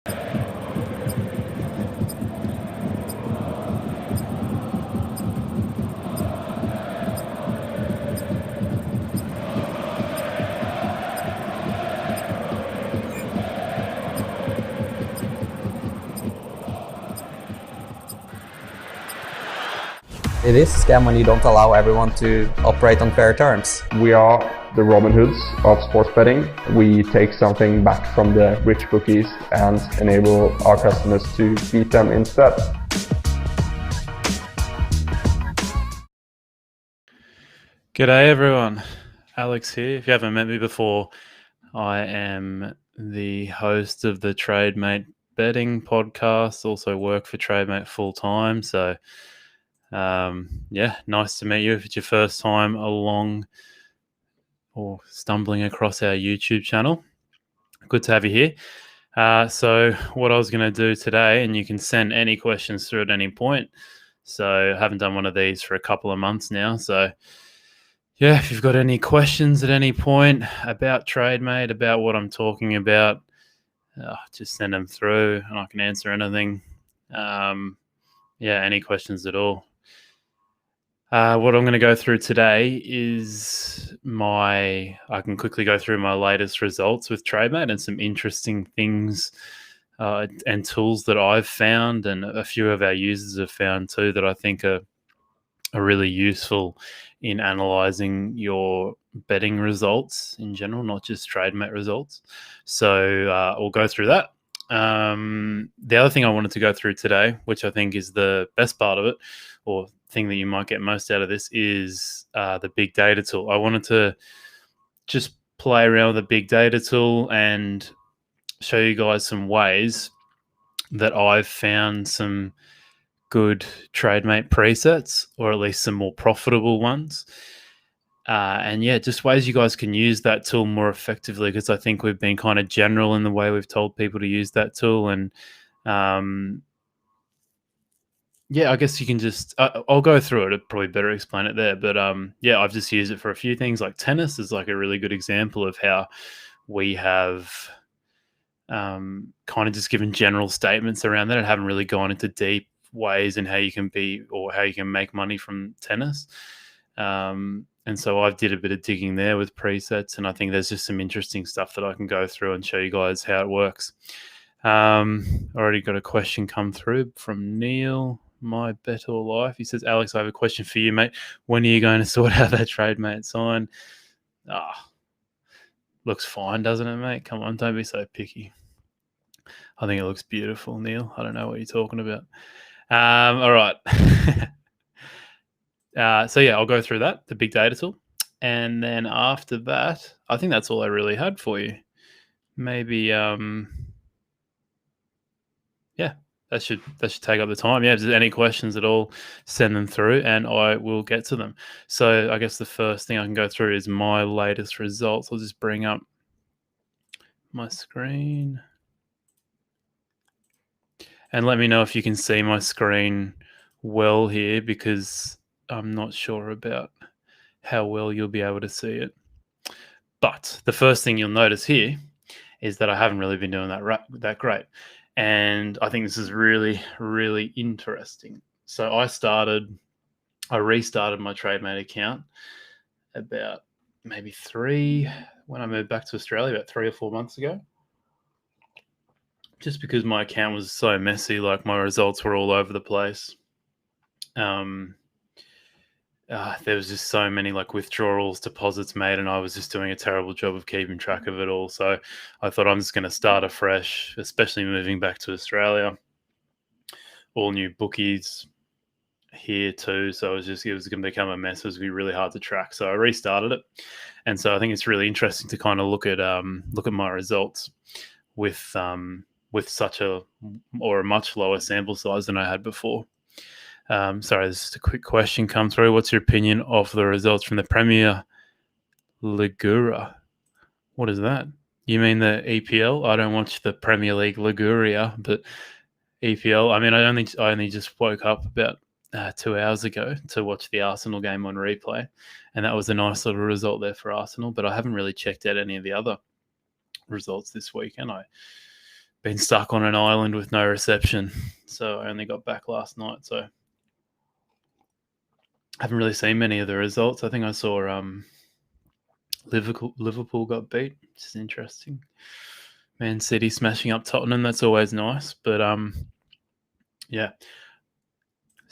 It is a scam when you don't allow everyone to operate on fair terms. We are the Robin Hoods of sports betting. We take something back from the rich bookies and enable our customers to beat them instead. G'day everyone, Alex here. If you haven't met me before, I am the host of the Trademate Betting podcast, also work for Trademate full time. So nice to meet you if it's your first time along or stumbling across our YouTube channel. Good to have you here. So what I was going to do today, and you can send any questions through at any point. So I haven't done one of these for a couple of months now. So yeah, if you've got any questions at any point about Trademate, about what I'm talking about, just send them through and I can answer anything. Any questions at all. What I'm going to go through today is I can quickly go through my latest results with Trademate and some interesting things and tools that I've found and a few of our users have found too that I think are really useful in analyzing your betting results in general, not just Trademate results. So we'll go through that. The other thing I wanted to go through today, which I think is the best part of it, or thing that you might get most out of this, is the big data tool. I wanted to just play around with the big data tool and show you guys some ways that I've found some good Trademate presets, or at least some more profitable ones. Just ways you guys can use that tool more effectively, because I think we've been kind of general in the way we've told people to use that tool. And I guess you can just, I'll go through it. I'd probably better explain it there. But I've just used it for a few things. Like tennis is like a really good example of how we have kind of just given general statements around that and haven't really gone into deep ways in how you can how you can make money from tennis. And so I've did a bit of digging there with presets, and I think there's just some interesting stuff that I can go through and show you guys how it works. Already got a question come through from Neil, My Better Life. He says, Alex, I have a question for you, mate. When are you going to sort out that Trademate sign? Looks fine, doesn't it, mate? Come on, don't be so picky. I think it looks beautiful, Neil. I don't know what you're talking about. All right. I'll go through that, the big data tool. And then after that, I think that's all I really had for you. Maybe, that should take up the time. Yeah, if there's any questions at all, send them through and I will get to them. So I guess the first thing I can go through is my latest results. I'll just bring up my screen. And let me know if you can see my screen well here, because I'm not sure about how well you'll be able to see it. But the first thing you'll notice here is that I haven't really been doing that great. And I think this is really, really interesting. So I restarted my Trademate account about maybe when I moved back to Australia, about 3 or 4 months ago. Just because my account was so messy, like my results were all over the place. There was just so many like withdrawals, deposits made, and I was just doing a terrible job of keeping track of it all. So I thought I'm just going to start afresh, especially moving back to Australia. All new bookies here too. So it was going to become a mess. It was going to be really hard to track. So I restarted it. And so I think it's really interesting to kind of look at my results with such a much lower sample size than I had before. Sorry, this is a quick question come through. What's your opinion of the results from the Premier Ligura? What is that? You mean the EPL? I don't watch the Premier League Liguria, but EPL. I mean, I only just woke up about 2 hours ago to watch the Arsenal game on replay, and that was a nice little result there for Arsenal. But I haven't really checked out any of the other results this week, and been stuck on an island with no reception. So I only got back last night. So I haven't really seen many of the results. I think I saw Liverpool got beat, which is interesting. Man City smashing up Tottenham. That's always nice. But yeah.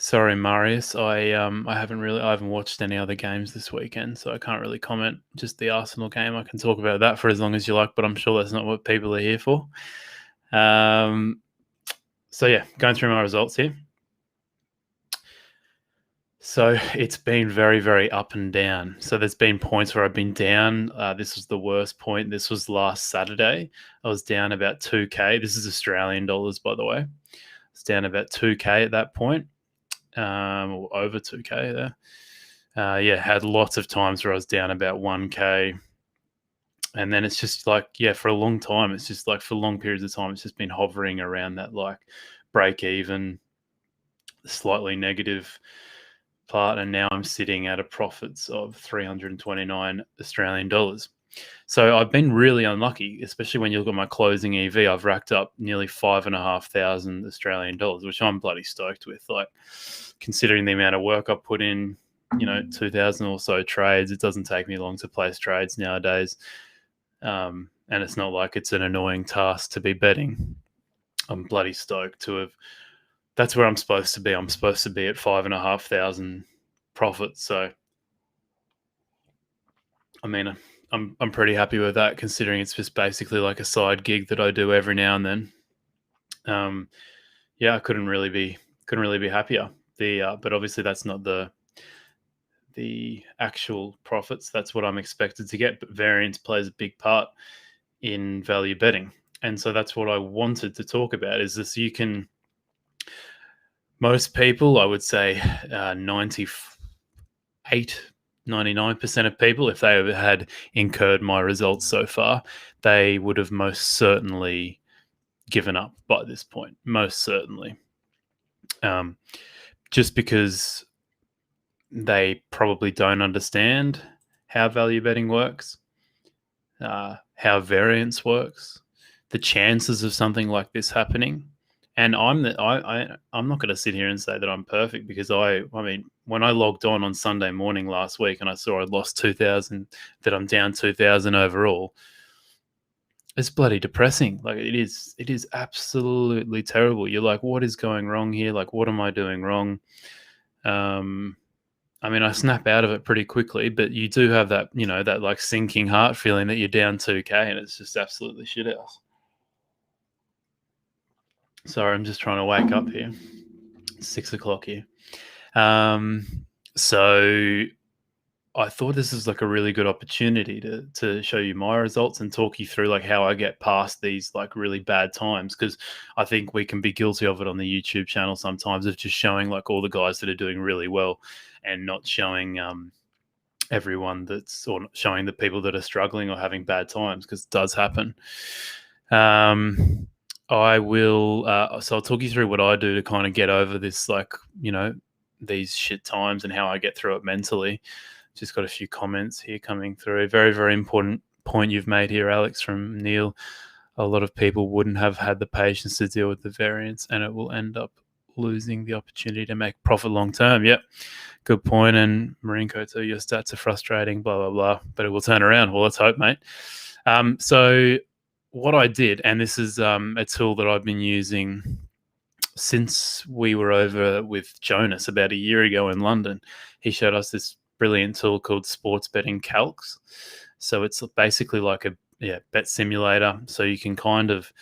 Sorry, Marius. I haven't watched any other games this weekend, so I can't really comment. Just the Arsenal game. I can talk about that for as long as you like, but I'm sure that's not what people are here for. So yeah, going through my results here. So it's been very, very up and down. So there's been points where I've been down. This was the worst point. This was last Saturday. I was down about 2K. This is Australian dollars, by the way. It's down about 2K at that point. Or over 2K there. Yeah, had lots of times where I was down about 1K. And then it's just like, yeah, for a long time, it's just like for long periods of time, it's just been hovering around that like break even, slightly negative part. And now I'm sitting at a profits of 329 Australian dollars. So I've been really unlucky, especially when you look at my closing EV. I've racked up nearly 5,500 Australian dollars, which I'm bloody stoked with. Like, considering the amount of work I put in, 2,000 or so trades. It doesn't take me long to place trades nowadays, and it's not like it's an annoying task to be betting. I'm bloody stoked to have. That's where I'm supposed to be. I'm supposed to be at 5,500 profit. So, I mean, I'm pretty happy with that, considering it's just basically like a side gig that I do every now and then. Yeah, I couldn't really be happier. But obviously that's not the actual profits. That's what I'm expected to get. But variance plays a big part in value betting, and so that's what I wanted to talk about. Is this you can. Most people, I would say, 99% of people, if they had incurred my results so far, they would have most certainly given up by this point. Most certainly. Just because they probably don't understand how value betting works, how variance works, the chances of something like this happening. And I'm not going to sit here and say that I'm perfect, because I mean, when I logged on Sunday morning last week and I saw I'd lost 2,000, that I'm down 2,000 overall, it's bloody depressing. Like it is absolutely terrible. You're like, what is going wrong here? Like, what am I doing wrong? I mean, I snap out of it pretty quickly, but you do have that, that like sinking heart feeling that you're down 2K, and it's just absolutely shit house. Sorry, I'm just trying to wake up here. It's 6 o'clock here. So I thought this is like a really good opportunity to show you my results and talk you through like how I get past these like really bad times, because I think we can be guilty of it on the YouTube channel sometimes, of just showing like all the guys that are doing really well and not showing everyone or not showing the people that are struggling or having bad times, because it does happen. I will, so I'll talk you through what I do to kind of get over this, like, these shit times and how I get through it mentally. Just got a few comments here coming through. Very, very important point you've made here, Alex, from Neil. A lot of people wouldn't have had the patience to deal with the variance, and it will end up losing the opportunity to make profit long term. Yep, good point. And Marinko too, your stats are frustrating, blah, blah, blah, but it will turn around. Well, let's hope, mate. So what I did, and this is a tool that I've been using since we were over with Jonas about a year ago in London. He showed us this brilliant tool called Sports Betting Calcs. So it's basically like a bet simulator. So you can kind of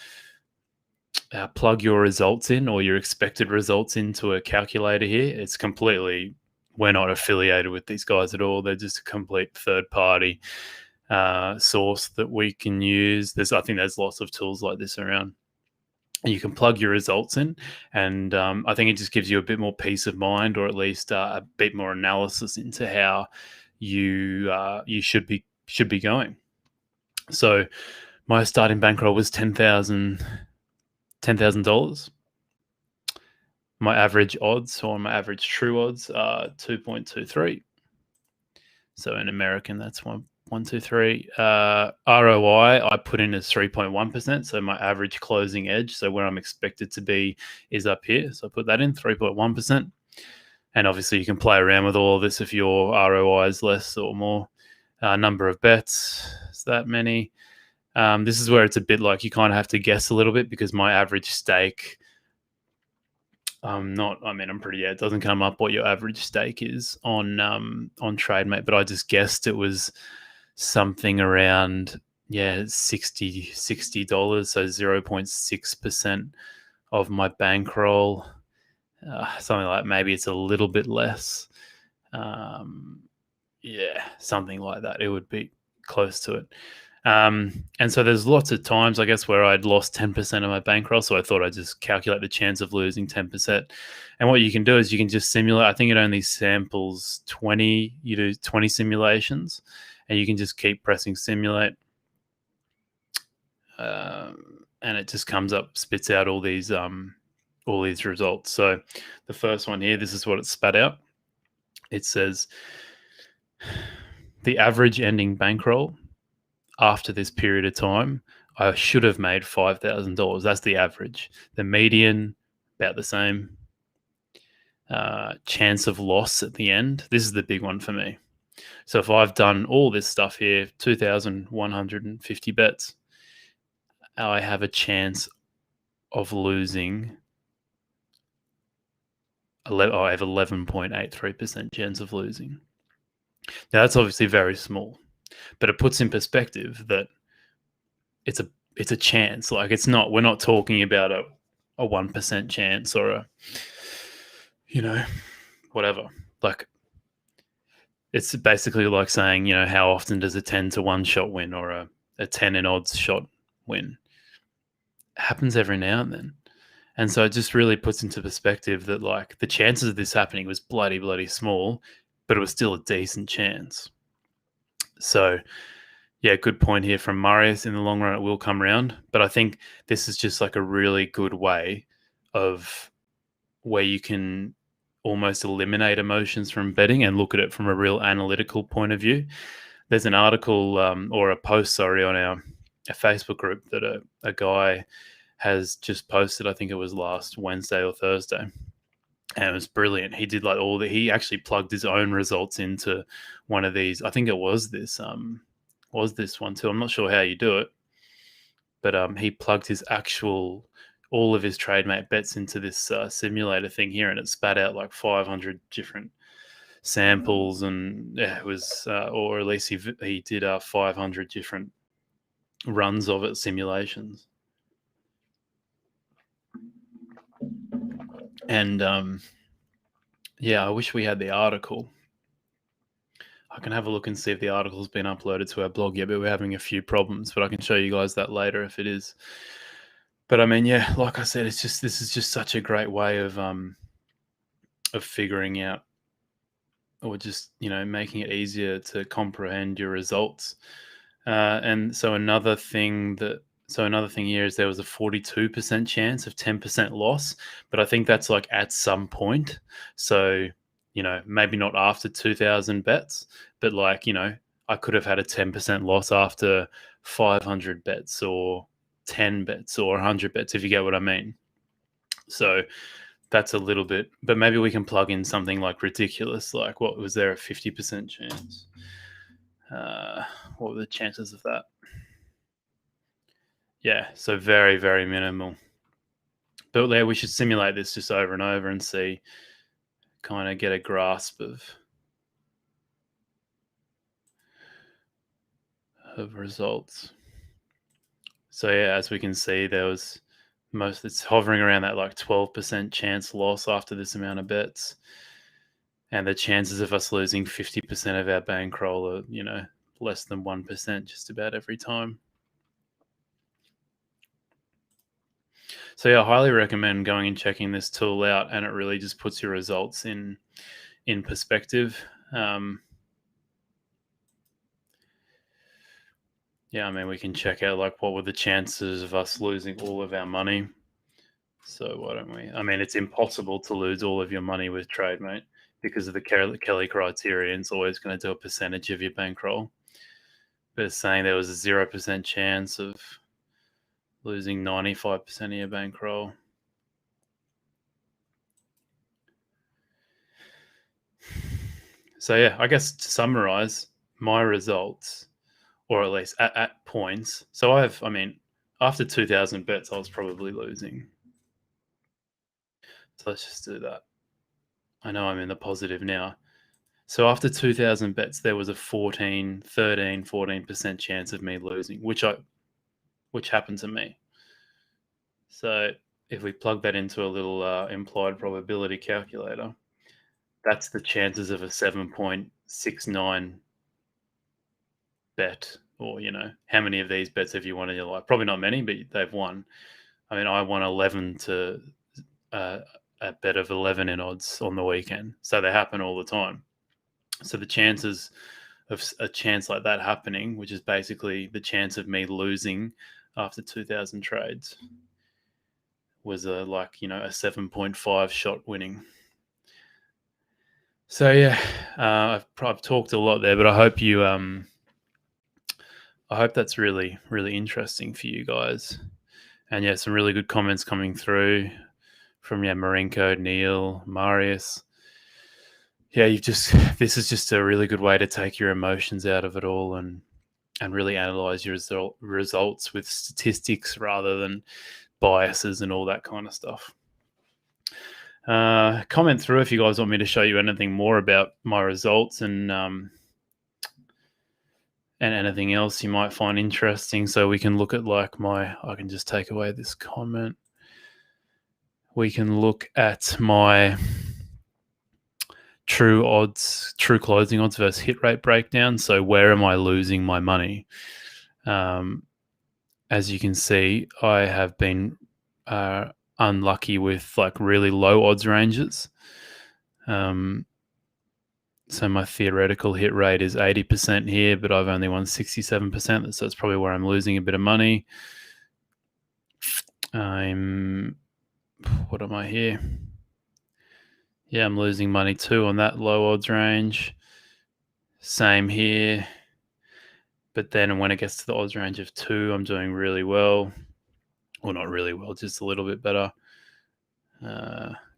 plug your results in, or your expected results, into a calculator here. It's completely, we're not affiliated with these guys at all. They're just a complete third party source that we can use. I think there's lots of tools like this around. You can plug your results in, and I think it just gives you a bit more peace of mind, or at least a bit more analysis into how you should be going. So my starting bankroll was $10,000. My average odds, or my average true odds, are 2.23. So in American, that's 1, 2, 3. ROI I put in as 3.1%. So my average closing edge, so where I'm expected to be, is up here. So I put that in 3.1%. And obviously you can play around with all of this if your ROI is less or more. Number of bets, is that many. This is where it's a bit like you kind of have to guess a little bit, because my average stake, it doesn't come up what your average stake is on Trademate, but I just guessed it was something around $60, so 0.6% of my bankroll, something like, maybe it's a little bit less, something like that. It would be close to it. And so there's lots of times, I guess, where I'd lost 10% of my bankroll. So I thought I'd just calculate the chance of losing 10%. And what you can do is you can just simulate. I think it only samples 20. You do 20 simulations, and you can just keep pressing simulate. And it just comes up, spits out all these results. So the first one here, this is what it spat out. It says the average ending bankroll after this period of time, I should have made $5,000. That's the average. The median, about the same. Chance of loss at the end. This is the big one for me. So if I've done all this stuff here, 2,150 bets, I have a chance of losing. I have 11.83% chance of losing. Now that's obviously very small, but it puts in perspective that it's a chance. Like, it's not, we're not talking about a 1% chance or a, whatever. Like, it's basically like saying, how often does a 10 to 1 shot win, or a 10 in odds shot win? It happens every now and then. And so it just really puts into perspective that, like, the chances of this happening was bloody small, but it was still a decent chance. So, yeah, good point here from Marius. In the long run, it will come around. But I think this is just like a really good way of where you can almost eliminate emotions from betting and look at it from a real analytical point of view. There's an article or a post, on our Facebook group that a guy has just posted. I think it was last Wednesday or Thursday. And it was brilliant. He did like he actually plugged his own results into one of these. I think it was this one too. I'm not sure how you do it, but he plugged all of his Trademate bets into this simulator thing here, and it spat out like 500 different samples, and it was, or at least he did 500 different runs of it, simulations. And I wish we had the article. I can have a look and see if the article's been uploaded to our blog yet, but we're having a few problems. But I can show you guys that later if it is. But I mean, like I said, this is just such a great way of figuring out, or just making it easier to comprehend your results. And so another thing here is there was a 42% chance of 10% loss, but I think that's like at some point. So, maybe not after 2,000 bets, but like, I could have had a 10% loss after 500 bets or 10 bets or 100 bets, if you get what I mean. So that's a little bit, but maybe we can plug in something like ridiculous, like what was there, a 50% chance? What were the chances of that? Yeah, so very, very minimal. But yeah, we should simulate this just over and over and see, kind of get a grasp of results. So yeah, as we can see, there was it's hovering around that like 12% chance loss after this amount of bets. And the chances of us losing 50% of our bankroll are, less than 1% just about every time. So yeah, I highly recommend going and checking this tool out, and it really just puts your results in perspective. I mean, we can check out like what were the chances of us losing all of our money. So why don't we? I mean, it's impossible to lose all of your money with Trademate because of the Kelly criteria. It's always going to do a percentage of your bankroll. But it's saying there was a 0% chance of losing 95% of your bankroll. So yeah, I guess to summarize my results, or at least at points. So after 2,000 bets, I was probably losing. So let's just do that. I know I'm in the positive now. So after 2,000 bets, there was a 14% chance of me losing, which happened to me. So if we plug that into a little implied probability calculator, that's the chances of a 7.69 bet, or how many of these bets have you won in your life? Probably not many, but they've won. I mean, I won 11 to a bet of 11 in odds on the weekend, so they happen all the time. So the chances of a chance like that happening, which is basically the chance of me losing after 2,000 trades, was a 7.5 shot winning. So yeah, I've talked a lot there, but I hope that's really, really interesting for you guys. And yeah, some really good comments coming through from Marinko, Neil, Marius. Yeah, this is just a really good way to take your emotions out of it all and really analyze your results with statistics rather than biases and all that kind of stuff. Comment through if you guys want me to show you anything more about my results and anything else you might find interesting. So we can look at I can just take away this comment. We can look at my true closing odds versus hit rate breakdown. So where am I losing my money? As you can see, I have been unlucky with really low odds ranges. So my theoretical hit rate is 80% here, but I've only won 67%. So that's probably where I'm losing a bit of money. What am I here? Yeah, I'm losing money too on that low odds range. Same here. But then when it gets to the odds range of 2, I'm doing really well. Well, not really well, just a little bit better.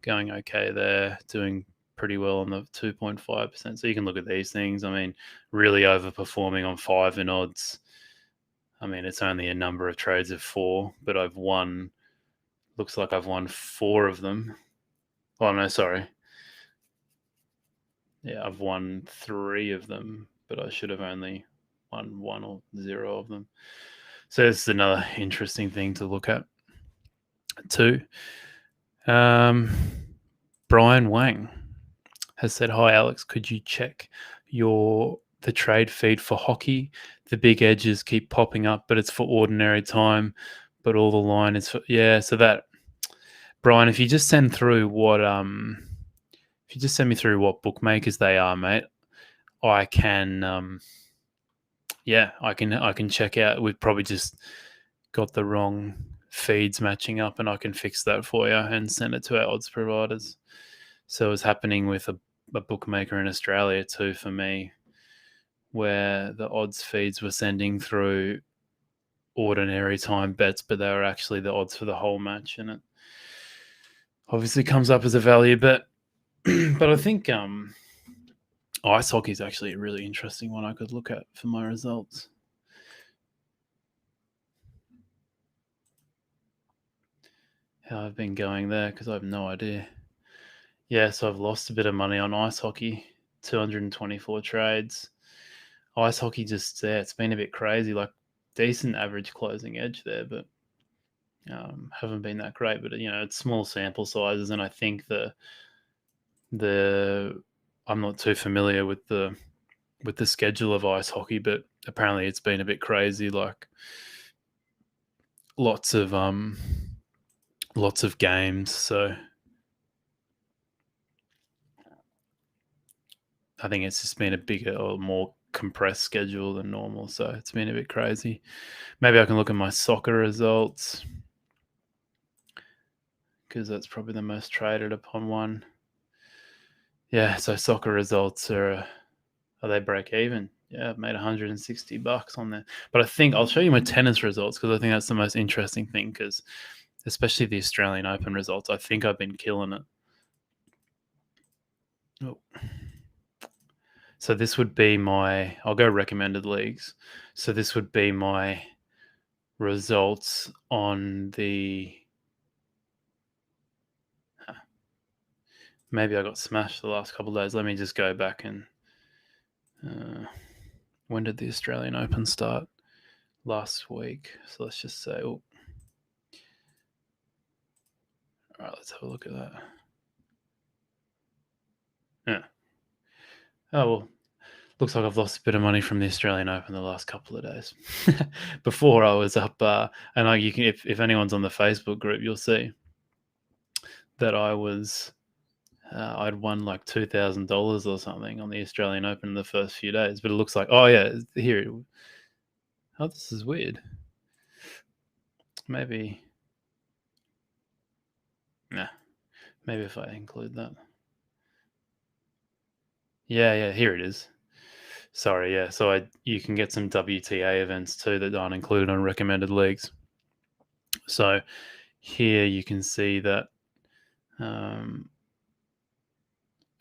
Going okay there, doing pretty well on the 2.5%. So you can look at these things. I mean, really overperforming on 5 in odds. I mean, it's only a number of trades of 4, but looks like I've won 4 of them. Oh, no, sorry. Yeah, I've won 3 of them, but I should have only won 1 or 0 of them. So this is another interesting thing to look at too. Brian Wang has said, "Hi Alex, could you check the trade feed for hockey? The big edges keep popping up, but it's for ordinary time, but all the line is for..." Yeah, so that, Brian, if you just send me through what bookmakers they are, mate, I can I can check out. We've probably just got the wrong feeds matching up, and I can fix that for you and send it to our odds providers. So it's happening with a bookmaker in Australia too for me, where the odds feeds were sending through ordinary time bets, but they were actually the odds for the whole match, and it obviously comes up as a value bet. But I think ice hockey is actually a really interesting one I could look at for my results. How I've been going there, because I have no idea. Yeah, so I've lost a bit of money on ice hockey, 224 trades. Ice hockey it's been a bit crazy, decent average closing edge there, but haven't been that great. But it's small sample sizes, and I think I'm not too familiar with the schedule of ice hockey, but apparently it's been a bit crazy, lots of games. So I think it's just been a bigger or more compressed schedule than normal. So it's been a bit crazy. Maybe I can look at my soccer results, because that's probably the most traded upon one. Yeah, so soccer results are they break even? Yeah, I've made $160 on there. But I think I'll show you my tennis results because I think that's the most interesting thing, because especially the Australian Open results, I think I've been killing it. Oh. So this would be I'll go recommended leagues. So this would be my results on maybe I got smashed the last couple of days. Let me just go back and when did the Australian Open start? Last week. So let's just say, all right, let's have a look at that. Yeah. Oh, well, looks like I've lost a bit of money from the Australian Open the last couple of days. Before I was up, and you can, if anyone's on the Facebook group, you'll see that I'd won like $2,000 or something on the Australian Open in the first few days. But it looks like, oh yeah, here. Oh, this is weird. Maybe if I include that. Yeah, here it is. Sorry, yeah. So you can get some WTA events too that aren't included on recommended leagues. So here you can see that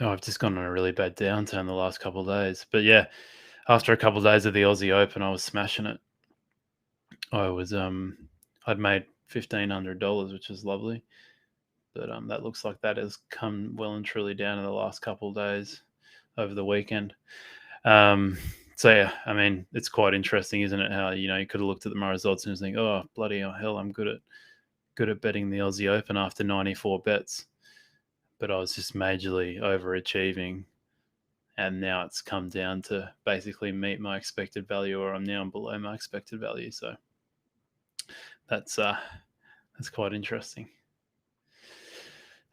I've just gone on a really bad downturn the last couple of days. But yeah, after a couple of days of the Aussie Open, I was smashing it. I'd made $1,500, which is lovely. But that looks like that has come well and truly down in the last couple of days over the weekend. So yeah, I mean, it's quite interesting, isn't it? How you could have looked at my results and think, oh bloody hell, I'm good at betting the Aussie Open after 94 bets, but I was just majorly overachieving, and now it's come down to basically meet my expected value, or I'm now below my expected value. So that's quite interesting.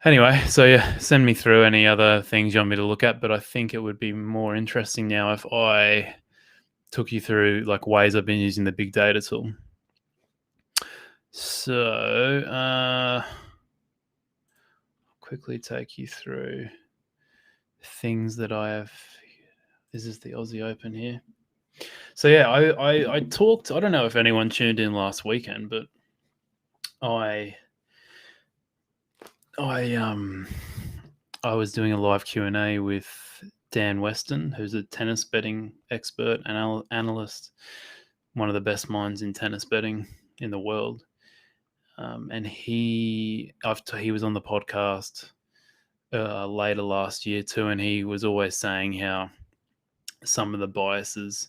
Anyway, so yeah, send me through any other things you want me to look at, but I think it would be more interesting now if I took you through like ways I've been using the big data tool. So I'll quickly take you through things that I have. This is the Aussie Open here. So yeah, I talked. I don't know if anyone tuned in last weekend, but I was doing a live Q&A with Dan Weston, who's a tennis betting expert and analyst, one of the best minds in tennis betting in the world. And he was on the podcast later last year too, and he was always saying how some of the biases,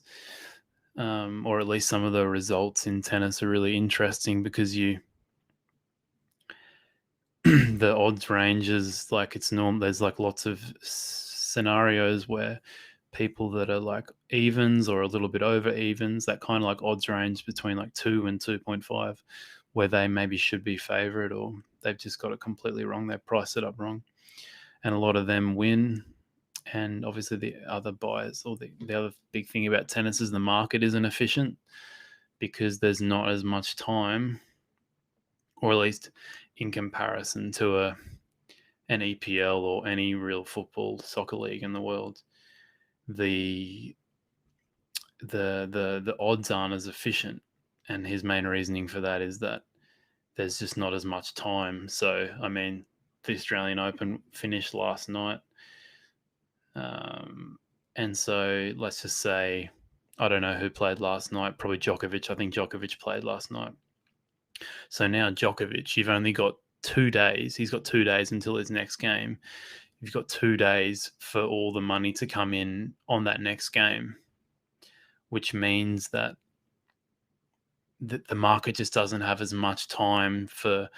or at least some of the results in tennis, are really interesting because the odds ranges, like it's normal. There's like lots of scenarios where people that are like evens or a little bit over evens, that kind of like odds range between like 2 and 2.5, where they maybe should be favored or they've just got it completely wrong. They price it up wrong. And a lot of them win. And obviously the other bias, or the other big thing about tennis, is the market isn't efficient because there's not as much time, or at least in comparison to an EPL or any real football soccer league in the world, the odds aren't as efficient. And his main reasoning for that is that there's just not as much time. So I mean, the Australian Open finished last night, and so let's just say, I don't know who played last night, probably Djokovic. I think Djokovic played last night. So now Djokovic, you've only got 2 days. He's got 2 days until his next game. You've got 2 days for all the money to come in on that next game, which means that the market just doesn't have as much time for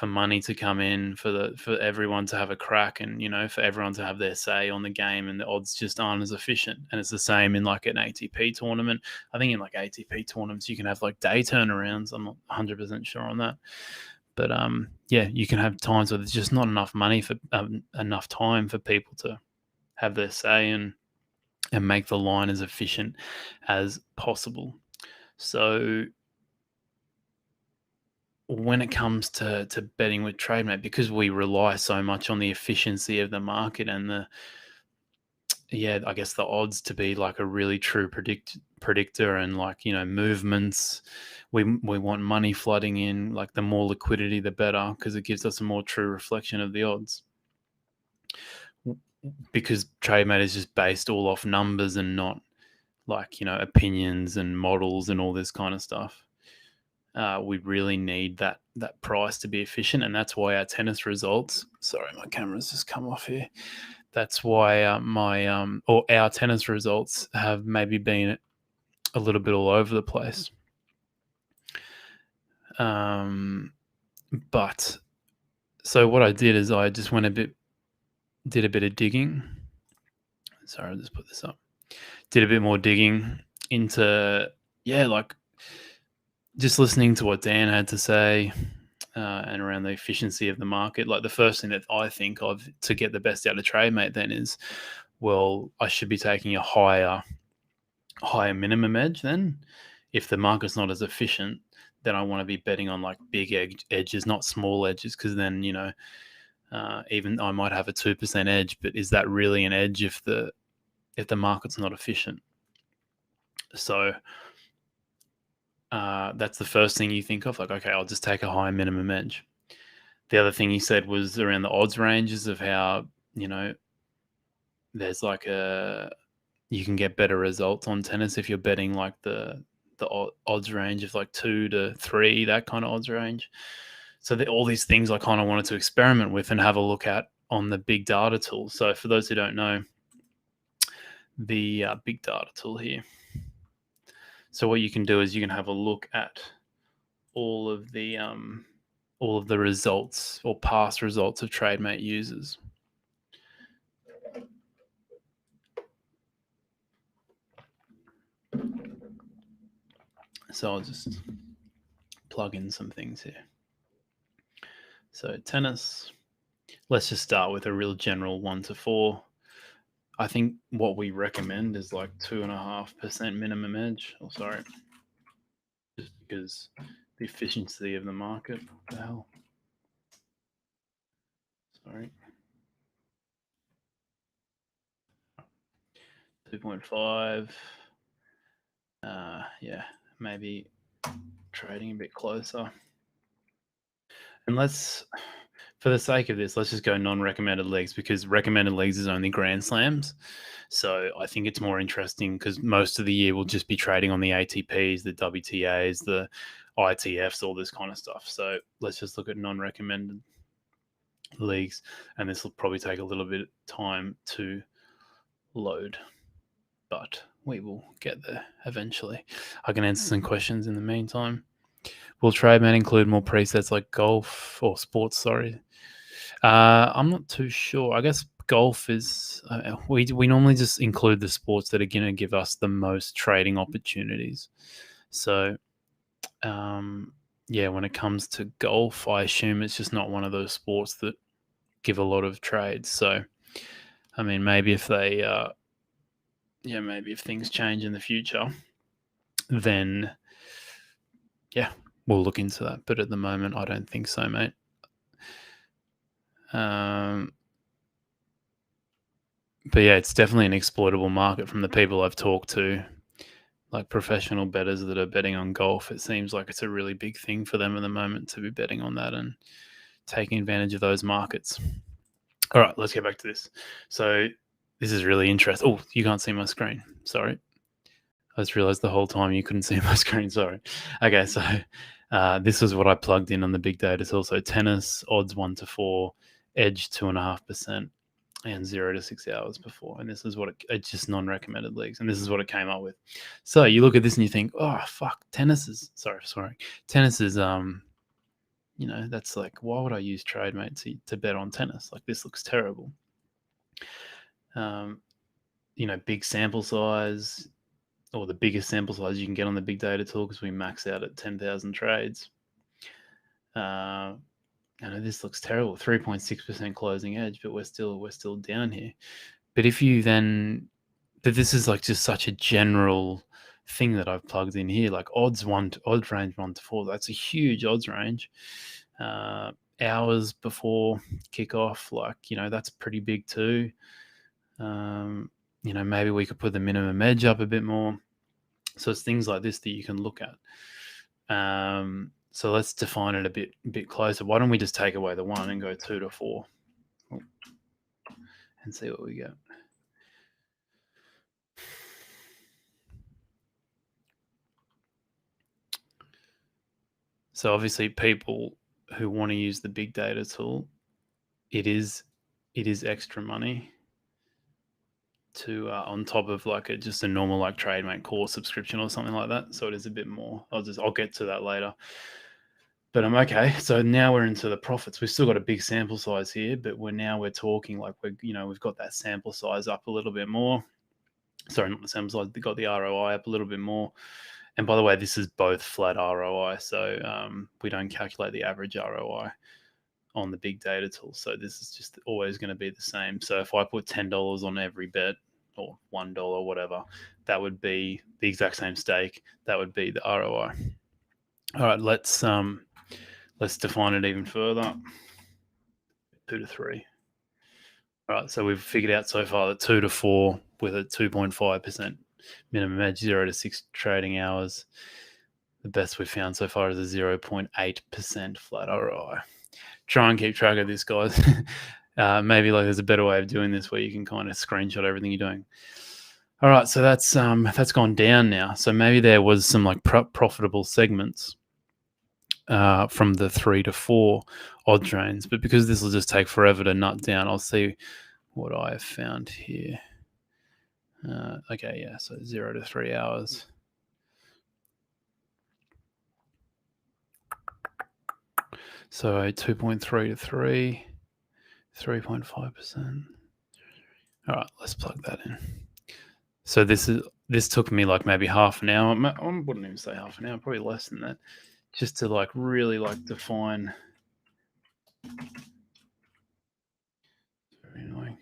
money to come in, for everyone to have a crack, and for everyone to have their say on the game, and the odds just aren't as efficient. And it's the same in like an ATP tournament. I think in like ATP tournaments you can have like day turnarounds. I'm not 100% sure on that, but yeah, you can have times where there's just not enough money for enough time for people to have their say and make the line as efficient as possible. So when it comes to betting with Trademate, because we rely so much on the efficiency of the market and yeah, I guess the odds to be like a really true predictor and like, movements. We want money flooding in, like the more liquidity, the better, because it gives us a more true reflection of the odds. Because Trademate is just based all off numbers and not like, opinions and models and all this kind of stuff. We really need that price to be efficient, and that's why our tennis results. Sorry, my camera's just come off here. That's why our tennis results have maybe been a little bit all over the place. But so what I did is I just did a bit of digging. Sorry, I'll just put this up. Did a bit more digging into, like just listening to what Dan had to say, and around the efficiency of the market. Like the first thing that I think of to get the best out of Trademate then is, well, I should be taking a higher minimum edge then. If the market's not as efficient, then I want to be betting on like big edges, not small edges, because then, even I might have a 2% edge, but is that really an edge if the market's not efficient? So that's the first thing you think of, like, okay, I'll just take a high minimum edge. The other thing he said was around the odds ranges of how, there's like you can get better results on tennis if you're betting like the odds range of like 2 to 3, that kind of odds range. So all these things I kind of wanted to experiment with and have a look at on the big data tool. So for those who don't know, the big data tool here. So what you can do is you can have a look at all of the results or past results of Trademate users. So I'll just plug in some things here. So tennis, let's just start with a real general 1 to 4. I think what we recommend is like 2.5% minimum edge. Oh, sorry. Just because the efficiency of the market. What the hell? Sorry. 2.5. Yeah, maybe trading a bit closer. And for the sake of this, let's just go non-recommended leagues, because recommended leagues is only Grand Slams. So I think it's more interesting because most of the year we'll just be trading on the ATPs, the WTAs, the ITFs, all this kind of stuff. So let's just look at non-recommended leagues, and this will probably take a little bit of time to load, but we will get there eventually. I can answer some questions in the meantime. Will Trademate include more presets like golf or sports? Sorry, I'm not too sure. I guess golf is we normally just include the sports that are going to give us the most trading opportunities. So, yeah, when it comes to golf, I assume it's just not one of those sports that give a lot of trades. So, I mean, maybe if they, maybe if things change in the future, then yeah, we'll look into that. But at the moment, I don't think so, mate. But yeah, it's definitely an exploitable market from the people I've talked to, like professional bettors that are betting on golf. It seems like it's a really big thing for them at the moment to be betting on that and taking advantage of those markets. All right, let's get back to this. So this is really interesting. Oh, you can't see my screen. Sorry. I just realized the whole time you couldn't see my screen. Sorry. Okay, so this was what I plugged in on the big data. It's also tennis, odds 1 to 4, edge 2.5%. And 0 to 6 hours before. And this is what it's just non-recommended leagues. And this is what it came up with. So you look at this and you think, oh, fuck, tennis is, tennis is, that's like, why would I use Trademate to bet on tennis? Like, this looks terrible. Big sample size, or the biggest sample size you can get on the big data tool, because we max out at 10,000 trades. I know this looks terrible, 3.6% closing edge, but we're still down here. But if you then, but this is like just such a general thing that I've plugged in here, like odds range 1 to 4. That's a huge odds range. Hours before kickoff, like, that's pretty big too. maybe we could put the minimum edge up a bit more. So it's things like this that you can look at. So let's define it a bit closer. Why don't we just take away the 1 and go 2 to 4 and see what we get. So obviously people who want to use the big data tool, it is extra money to on top of like just a normal like Trademate core subscription or something like that. So it is a bit more. I'll get to that later. But I'm okay. So now we're into the profits. We've still got a big sample size here, but we're talking like we've got that sample size up a little bit more. Sorry, not the sample size. We got the ROI up a little bit more. And by the way, this is both flat ROI. So we don't calculate the average ROI on the big data tool. So this is just always going to be the same. So if I put $10 on every bet or $1, whatever, that would be the exact same stake. That would be the ROI. All right, let's define it even further. 2 to 3. All right, so we've figured out so far that 2 to 4 with a 2.5% minimum edge, 0 to 6 trading hours. The best we've found so far is a 0.8% flat ROI. Try and keep track of this, guys. Maybe like there's a better way of doing this where you can kind of screenshot everything you're doing. All right, so that's gone down now. So maybe there was some like profitable segments from the 3 to 4 odd trains, but because this will just take forever to nut down, I'll see what I have found here. Okay, yeah, so 0 to 3 hours. So 2.3 to 3, 3.5%. All right, let's plug that in. So this took me like maybe half an hour. I wouldn't even say half an hour, probably less than that, just to like really like define. Very annoying.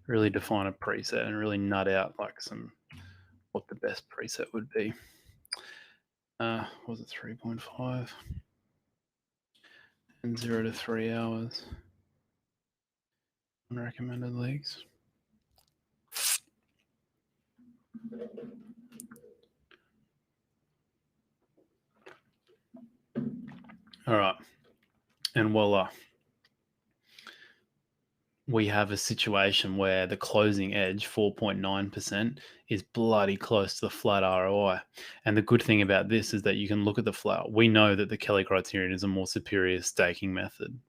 Really define a preset and really nut out like what the best preset would be. Was it 3.5 and 0 to 3 hours? Unrecommended leagues. All right, and voila. We have a situation where the closing edge, 4.9%, is bloody close to the flat ROI. And the good thing about this is that you can look at the flat. We know that the Kelly criterion is a more superior staking method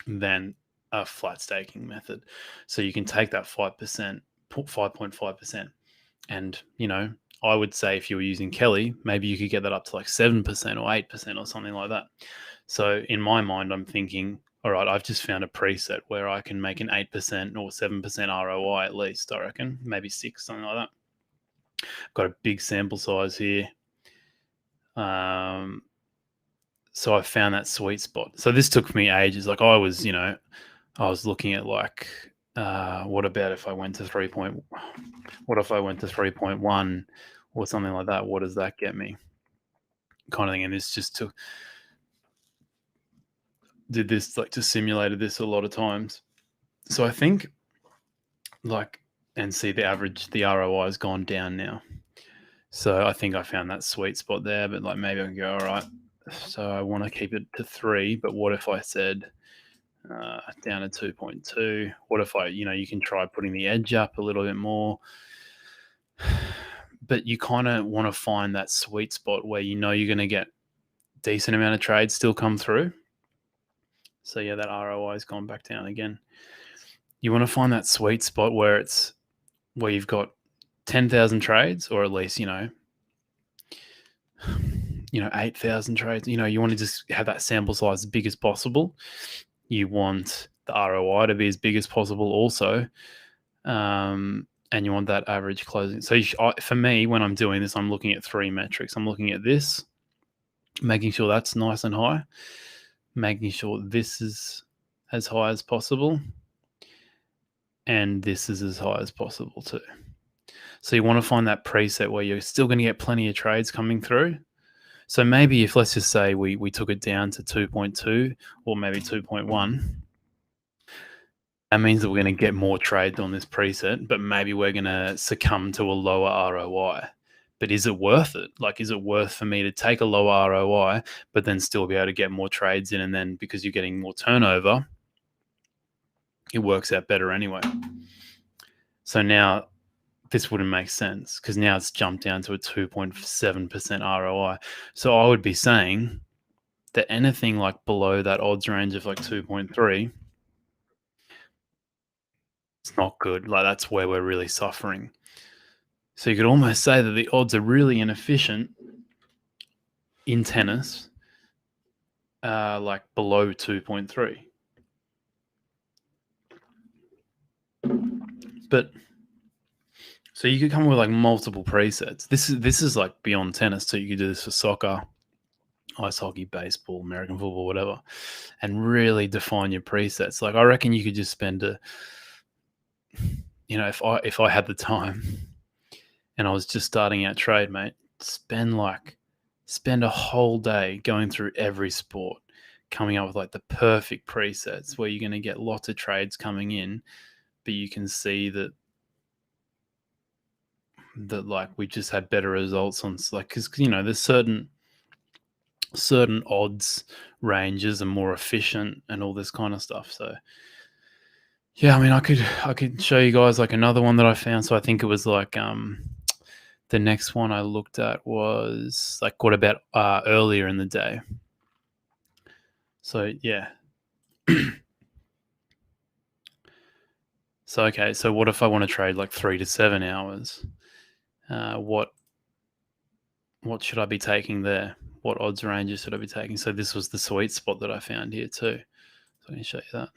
than a flat staking method. So you can take that 5%, 5.5%, and I would say if you were using Kelly, maybe you could get that up to like 7% or 8% or something like that. So in my mind, I'm thinking, all right, I've just found a preset where I can make an 8% or 7% ROI at least, I reckon, maybe 6, something like that. Got a big sample size here. So I found that sweet spot. So this took me ages. Like I was looking at like, what about if I went to 3.1 or something like that? What does that get me? Kind of thing. And this just did this like just simulated this a lot of times. So I think and see the ROI has gone down now. So I think I found that sweet spot there, but like maybe I can go, all right, so I want to keep it to 3, but what if I said down to 2.2? What if you can try putting the edge up a little bit more, but you kind of want to find that sweet spot where you're going to get decent amount of trades still come through. So yeah, that ROI has gone back down again. You want to find that sweet spot where you've got 10,000 trades, or at least 8,000 trades. You want to just have that sample size as big as possible. You want the ROI to be as big as possible also, and you want that average closing. So for me, when I'm doing this, I'm looking at 3 metrics. I'm looking at this, making sure that's nice and high, making sure this is as high as possible, and this is as high as possible too. So you want to find that preset where you're still going to get plenty of trades coming through. So maybe if, let's just say we took it down to 2.2 or maybe 2.1, that means that we're going to get more trades on this preset, but maybe we're going to succumb to a lower ROI. But is it worth it? Like, is it worth for me to take a lower ROI, but then still be able to get more trades in? And then because you're getting more turnover, it works out better anyway. So now this wouldn't make sense because now it's jumped down to a 2.7% ROI. So I would be saying that anything like below that odds range of like 2.3, it's not good. Like, that's where we're really suffering. So you could almost say that the odds are really inefficient in tennis, like below 2.3. But so you could come up with like multiple presets. This is like beyond tennis. So you could do this for soccer, ice hockey, baseball, American football, whatever, and really define your presets. Like, I reckon you could just spend if I had the time and I was just starting out Trademate, spend a whole day going through every sport, coming up with like the perfect presets where you're going to get lots of trades coming in, but you can see that like we just had better results on, like, because there's certain odds ranges are more efficient and all this kind of stuff. So yeah, I mean, I could show you guys like another one that I found. So I think it was like the next one I looked at was like what about earlier in the day. So yeah. So okay, so what if I want to trade like 3 to 7 hours? What should I be taking there? What odds ranges should I be taking? So this was the sweet spot that I found here too. So I can show you that.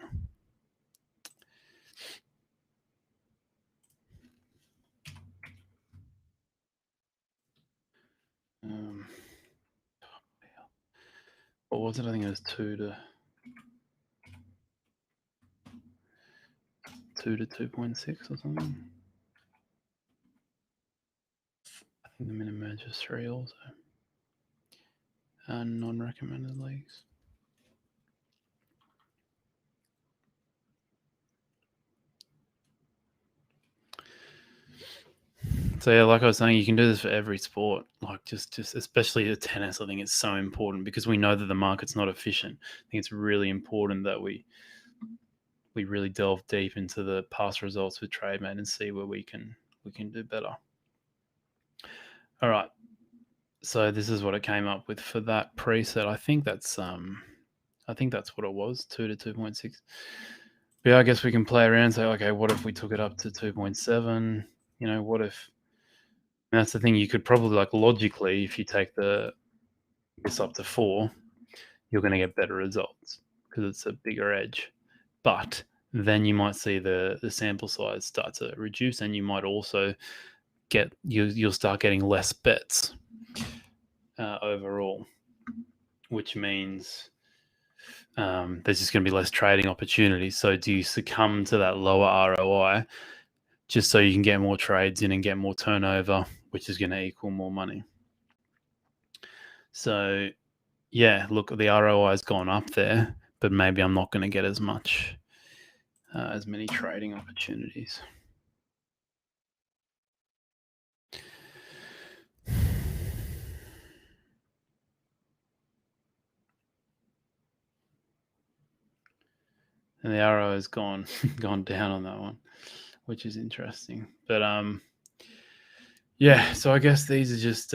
What was it? I think it was 2 to 2.6 or something. I think the minimum edge is 3 also. And non-recommended leagues. So yeah, like I was saying, you can do this for every sport. Like just especially the tennis, I think it's so important because we know that the market's not efficient. I think it's really important that we really delve deep into the past results with Trademate and see where we can do better. All right. So this is what it came up with for that preset. I think that's what it was, 2 to 2.6. But yeah, I guess we can play around and say, okay, what if we took it up to 2.7? What if? And that's the thing. You could probably, like, logically, if you take this up to 4, you're going to get better results because it's a bigger edge. But then you might see the sample size start to reduce, and you might also you'll start getting less bets overall, which means there's just going to be less trading opportunities. So do you succumb to that lower ROI just so you can get more trades in and get more turnover, which is going to equal more money? So yeah, look, the ROI has gone up there, but maybe I'm not going to get as many trading opportunities. And the ROI has gone down on that one, which is interesting. But yeah, so I guess these are just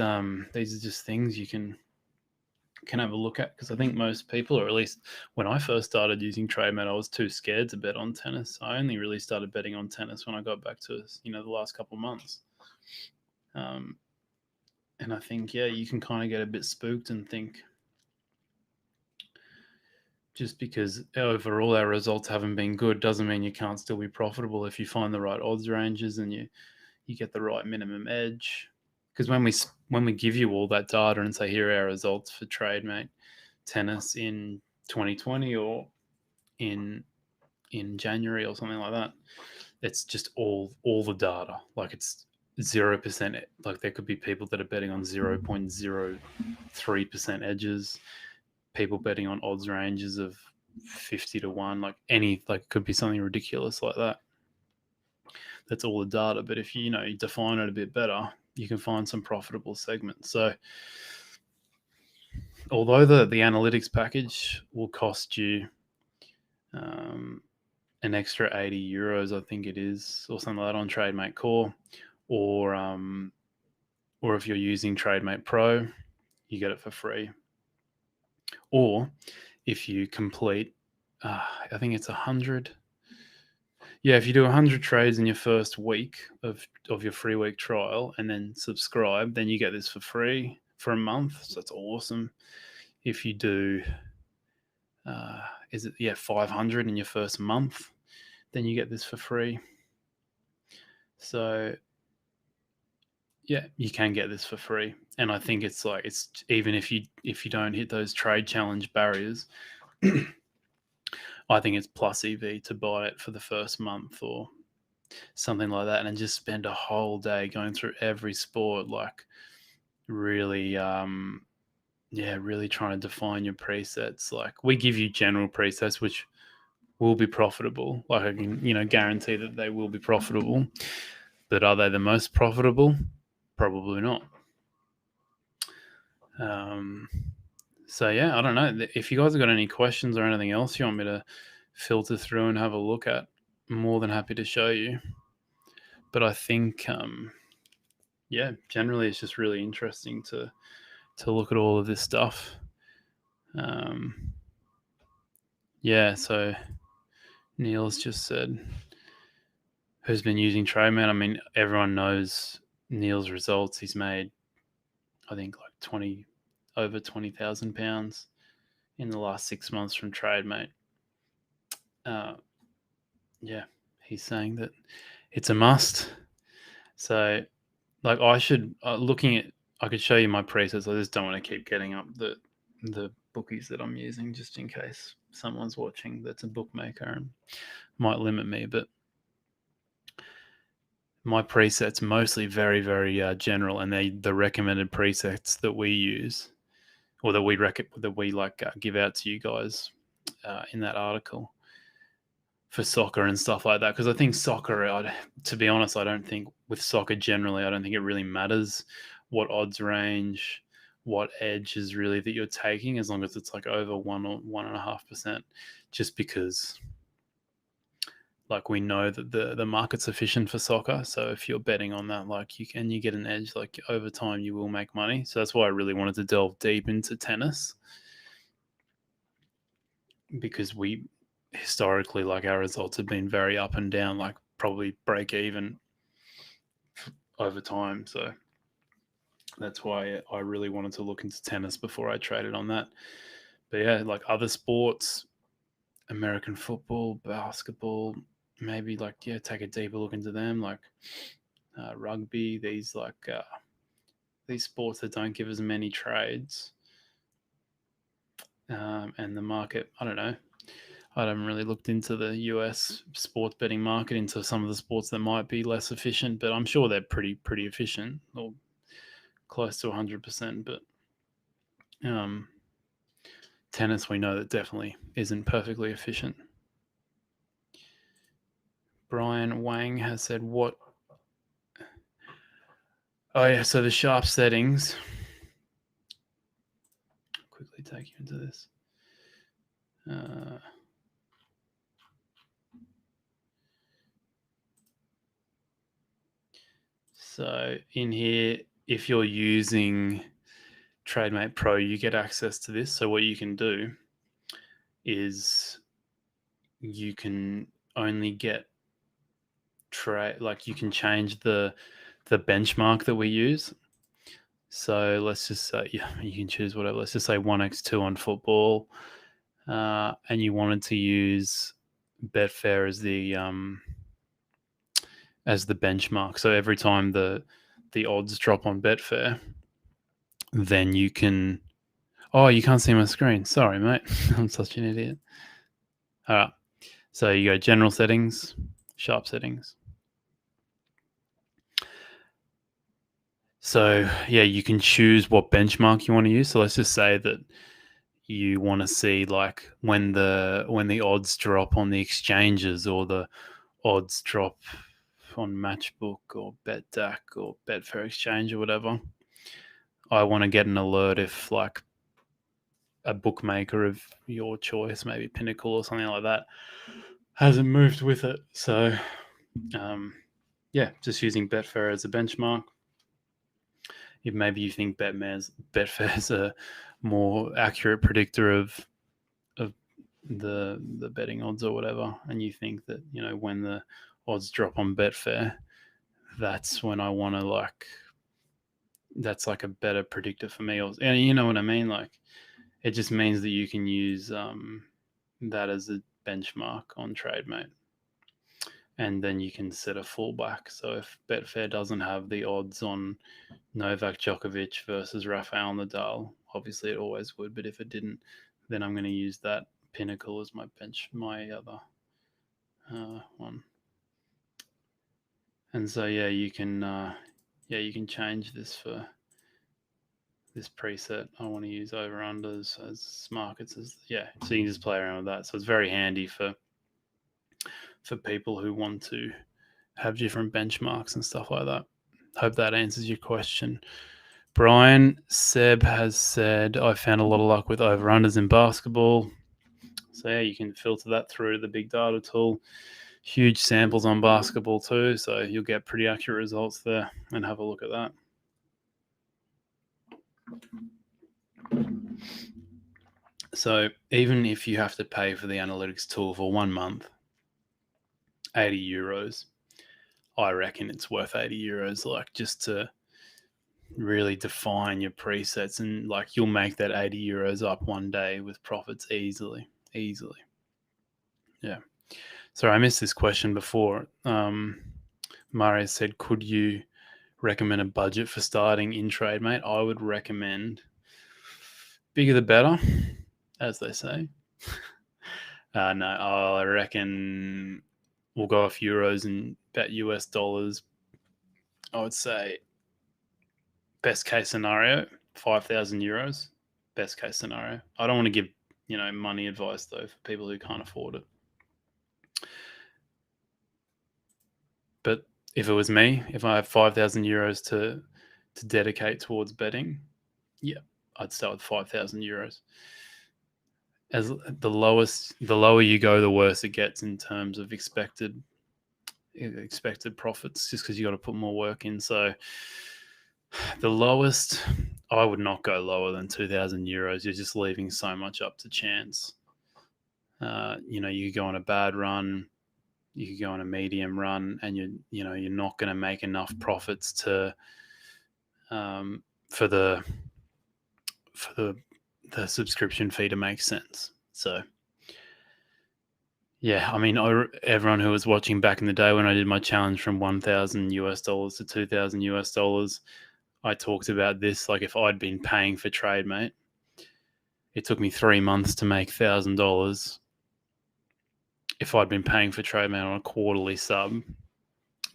things you can have a look at, because I think most people, or at least when I first started using Trademate, I was too scared to bet on tennis. I only really started betting on tennis when I got back to the last couple of months. And I think, yeah, you can kind of get a bit spooked and think, just because overall our results haven't been good doesn't mean you can't still be profitable if you find the right odds ranges and you get the right minimum edge. Because when we give you all that data and say, here are our results for Trademate tennis in 2020 or in January or something like that, it's just all the data. Like, it's 0%. Like, there could be people that are betting on 0.03% edges, people betting on odds ranges of 50 to 1, like it could be something ridiculous like that. That's all the data. But if you define it a bit better, you can find some profitable segments. So although the analytics package will cost you an extra €80, I think it is, or something like that on Trademate Core, or if you're using Trademate Pro, you get it for free. Or if you complete, I think it's 100. Yeah, if you do 100 trades in your first week of your free week trial and then subscribe, then you get this for free for a month. So that's awesome. If you do, 500 in your first month, then you get this for free. So yeah, you can get this for free. And I think it's even if you don't hit those trade challenge barriers, I think it's plus EV to buy it for the first month or something like that, and then just spend a whole day going through every sport, like really, really trying to define your presets. Like we give you general presets, which will be profitable. Like I can, guarantee that they will be profitable. But are they the most profitable? Probably not. So yeah, I don't know. If you guys have got any questions or anything else you want me to filter through and have a look at, I'm more than happy to show you. But I think, generally it's just really interesting to look at all of this stuff. So Neil's just said, who's been using Trademate? I mean, everyone knows Neil's results. He's made, I think, like over £20,000 in the last 6 months from Trademate. He's saying that it's a must. So, like, I should I could show you my presets. I just don't want to keep getting up the bookies that I'm using, just in case someone's watching that's a bookmaker and might limit me. But my presets mostly very, very general, and they the recommended presets that we use, or that we give out to you guys in that article for soccer and stuff like that. Because I think soccer, to be honest, I don't think with soccer generally, I don't think it really matters what odds range, what edge is really that you're taking, as long as it's like over 1 or 1.5%, just because like we know that the market's efficient for soccer. So if you're betting on that, like you get an edge, like over time you will make money. So that's why I really wanted to delve deep into tennis, because we historically, like, our results have been very up and down, like probably break even over time. So that's why I really wanted to look into tennis before I traded on that. But yeah, like other sports, American football, basketball, maybe take a deeper look into them, like rugby, these sports that don't give as many trades. And the market, I don't know. I haven't really looked into the US sports betting market, into some of the sports that might be less efficient, but I'm sure they're pretty efficient, or close to 100%. But tennis, we know that definitely isn't perfectly efficient. Brian Wang has said, what? Oh yeah, so the sharp settings. Quickly take you into this. So in here, if you're using Trademate Pro, you get access to this. So what you can do is you can only get you can change the benchmark that we use. So let's just say, you can choose whatever. Let's just say 1x2 on football, and you wanted to use Betfair as the benchmark. So every time the odds drop on Betfair, then you can. Oh, you can't see my screen. Sorry, mate. I'm such an idiot. All right. So you go general settings, sharp settings. So yeah, you can choose what benchmark you want to use. So let's just say that you want to see like when the odds drop on the exchanges or the odds drop on Matchbook or BetDAC or Betfair Exchange or whatever. I want to get an alert if like a bookmaker of your choice, maybe Pinnacle or something like that, hasn't moved with it. So yeah, just using Betfair as a benchmark. If maybe you think Betfair's a more accurate predictor of the betting odds or whatever, and you think that when the odds drop on Betfair, that's when I want to that's like a better predictor for me. And you know what I mean? Like it just means that you can use that as a benchmark on Trademate. And then you can set a fallback. So if Betfair doesn't have the odds on Novak Djokovic versus Rafael Nadal, obviously it always would, but if it didn't, then I'm going to use that Pinnacle as my other one. And so you can change this for this preset. I want to use over unders as markets so you can just play around with that. So it's very handy for people who want to have different benchmarks and stuff like that. Hope that answers your question. Brian Seb has said, I found a lot of luck with over-unders in basketball. So you can filter that through the big data tool. Huge samples on basketball too, so you'll get pretty accurate results there, and have a look at that. So even if you have to pay for the analytics tool for 1 month, €80, I reckon it's worth €80, like just to really define your presets, and like you'll make that €80 up one day with profits easily. Yeah. Sorry, I missed this question before. Mario said, could you recommend a budget for starting in Trademate? I would recommend bigger the better, as they say. No, I reckon we'll go off euros and bet US dollars. I would say best case scenario, €5,000. Best case scenario. I don't want to give money advice though for people who can't afford it. But if it was me, if I have €5,000 to dedicate towards betting, I'd start with €5,000. As the lower you go, the worse it gets in terms of expected profits, just because you got to put more work in. So the lowest, I would not go lower than €2,000. You're just leaving so much up to chance. You could go on a bad run, you could go on a medium run, and you're not going to make enough profits to for the subscription fee to make sense. So yeah, I mean, everyone who was watching back in the day when I did my challenge from $1,000 to $2,000, I talked about this. Like if I'd been paying for Trademate, it took me 3 months to make $1,000. If I'd been paying for Trademate on a quarterly sub,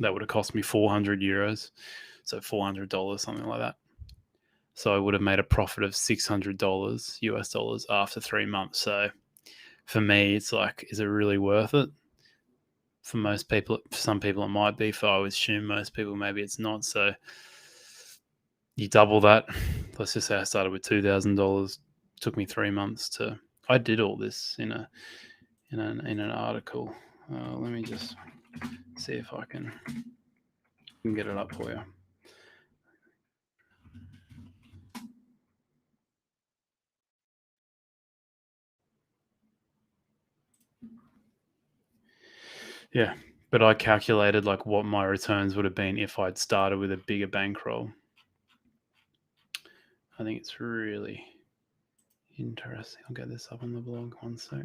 that would have cost me €400, so $400, something like that. So I would have made a profit of $600 after 3 months. So for me, it's like, is it really worth it? For most people, for some people it might be. For I would assume most people, maybe it's not. So you double that. Let's just say I started with $2,000. Took me 3 months to. I did all this in an article. Let me just see if I can get it up for you. Yeah, but I calculated like what my returns would have been if I'd started with a bigger bankroll. I think it's really interesting. I'll get this up on the blog. One sec.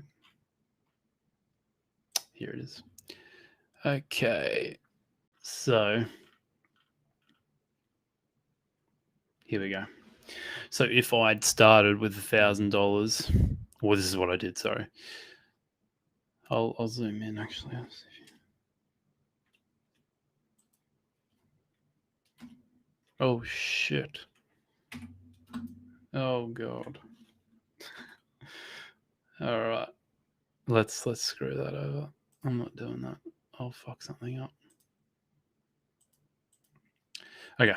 Here it is. Okay, so here we go. So if I'd started with $1,000, well, this is what I did. Sorry, I'll zoom in actually. Oh shit! Oh god! All right. Let's screw that over. I'm not doing that. I'll fuck something up. Okay.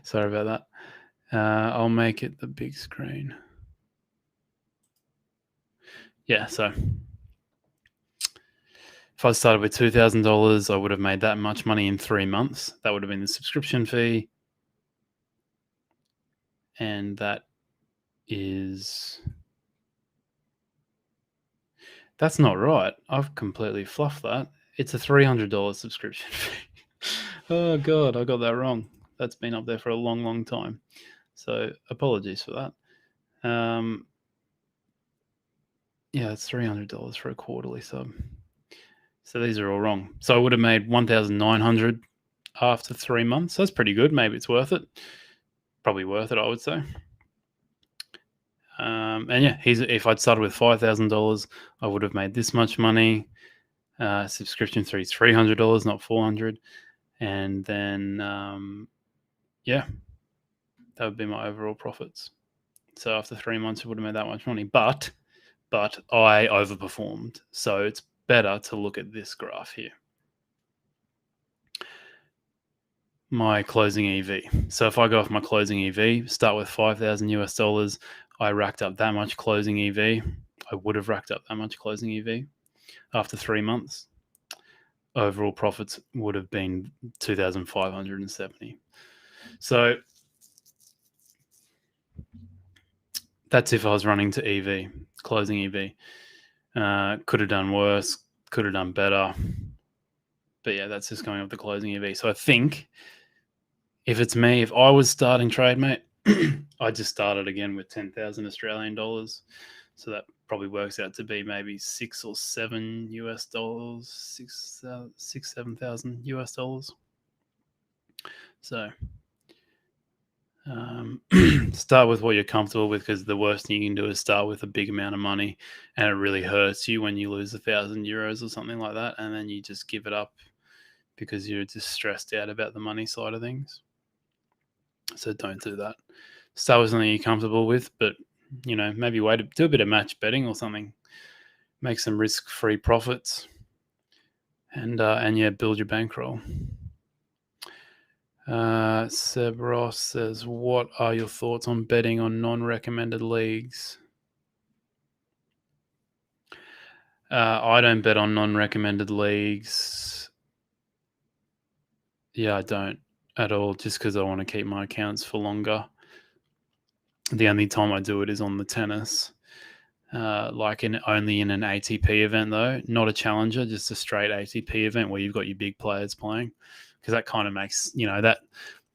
Sorry about that. I'll make it the big screen. Yeah, so if I started with $2,000, I would have made that much money in 3 months. That would have been the subscription fee. And that is... That's not right. I've completely fluffed that. It's a $300 subscription fee. Oh, God, I got that wrong. That's been up there for a long, long time. So apologies for that. Yeah, it's $300 for a quarterly sub. So these are all wrong. So I would have made $1,900 after 3 months. That's pretty good. Maybe it's worth it. Probably worth it, I would say. And yeah, if I'd started with $5,000, I would have made this much money. Subscription fee is $300, not $400. And then, yeah, that would be my overall profits. So after 3 months, I would have made that much money. But I overperformed. So it's better to look at this graph here. My closing EV. So if I go off my closing EV, start with $5,000 US, I racked up that much closing EV. I would have racked up that much closing EV after 3 months. Overall profits would have been 2,570. So that's if I was running to EV, closing EV. Could have done worse, could have done better. But yeah, that's just going off the closing EV. So I think if it's me, if I was starting Trademate, I just started again with 10,000 Australian dollars. So that probably works out to be maybe $6 or $7 US, 7,000 US dollars. So start with what you're comfortable with, because the worst thing you can do is start with a big amount of money and it really hurts you when you lose €1,000 or something like that, and then you just give it up because you're just stressed out about the money side of things. So don't do that. Start with something you're comfortable with, but maybe do a bit of match betting or something. Make some risk-free profits, and yeah, build your bankroll. Seb Ross says, what are your thoughts on betting on non-recommended leagues? I don't bet on non-recommended leagues. Yeah, I don't at all, just because I want to keep my accounts for longer. The only time I do it is on the tennis, only in an ATP event, though, not a challenger, just a straight ATP event where you've got your big players playing, because that kind of makes,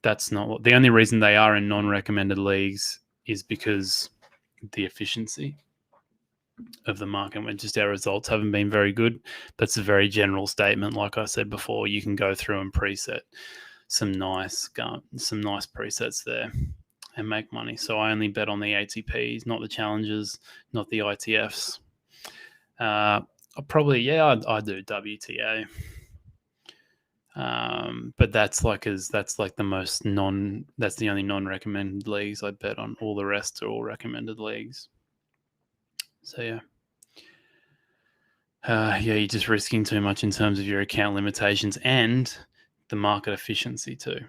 that's not what the only reason they are in non-recommended leagues is because the efficiency of the market, when just our results haven't been very good. That's a very general statement. Like I said before, you can go through and preset some nice presets there and make money. So I only bet on the ATPs, not the challengers, not the ITFs. I do WTA. But that's the only non-recommended leagues I bet on. All the rest are all recommended leagues. So yeah. You're just risking too much in terms of your account limitations and the market efficiency too.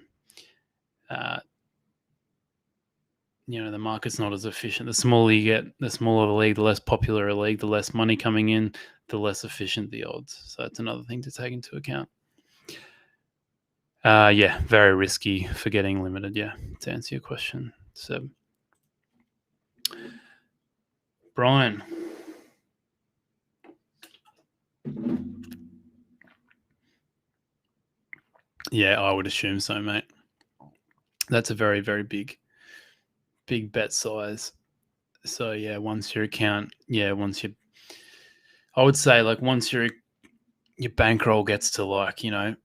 The market's not as efficient. The smaller you get, the smaller the league, the less popular a league, the less money coming in, the less efficient the odds. So that's another thing to take into account. Very risky for getting limited. Yeah, to answer your question. So, Brian. Yeah, I would assume so, mate. That's a very, very big bet size. So yeah, once your bankroll gets to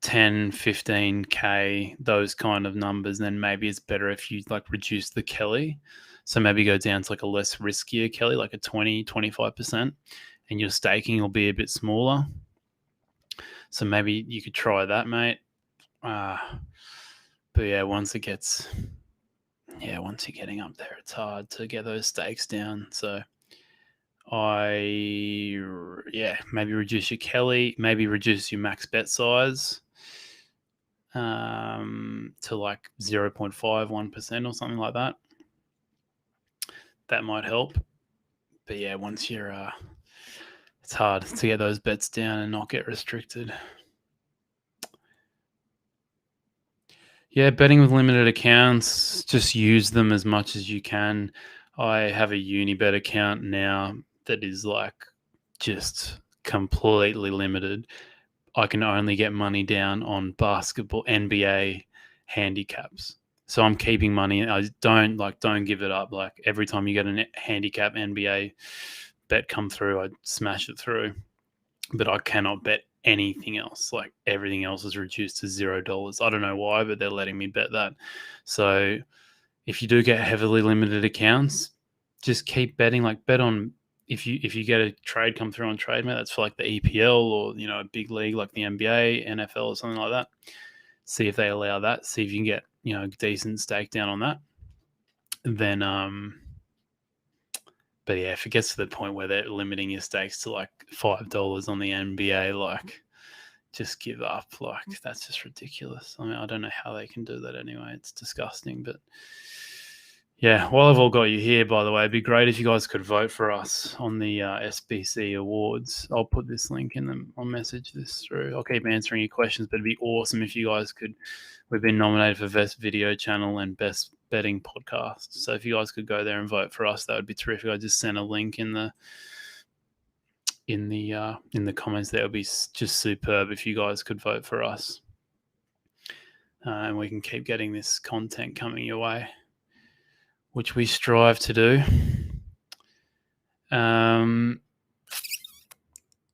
10, 15K, those kind of numbers, then maybe it's better if you reduce the Kelly. So maybe go down to a less riskier Kelly, like a 20, 25%, and your staking will be a bit smaller. So maybe you could try that, mate. But yeah, once it gets yeah, once you're getting up there, it's hard to get those stakes down. So maybe reduce your Kelly, maybe reduce your max bet size to like 0.51% or something like that. That might help. But yeah, once you're it's hard to get those bets down and not get restricted. Yeah, betting with limited accounts, just use them as much as you can. I have a Unibet account now that is like just completely limited. I can only get money down on basketball, NBA handicaps. So I'm keeping money. I don't give it up. Like every time you get a handicap NBA bet come through, I smash it through. But I cannot bet anything else. Like everything else is reduced to $0. I don't know why, but they're letting me bet that. So if you do get heavily limited accounts, just keep betting. Like bet on if you get a trade come through on Trademate, that's for like the EPL or a big league like the NBA, NFL, or something like that. See if they allow that. See if you can get a decent stake down on that. Then but yeah, if it gets to the point where they're limiting your stakes to like $5 on the NBA, like just give up. Like that's just ridiculous. I mean, I don't know how they can do that anyway. It's disgusting. But yeah, while I've all got you here, by the way, it'd be great if you guys could vote for us on the SBC awards. I'll put this link in them. I'll message this through. I'll keep answering your questions, but it'd be awesome if you guys could. We've been nominated for Best Video Channel and Best Betting Podcast. So if you guys could go there and vote for us, that would be terrific. I just sent a link in the comments. That would be just superb if you guys could vote for us, and we can keep getting this content coming your way, which we strive to do.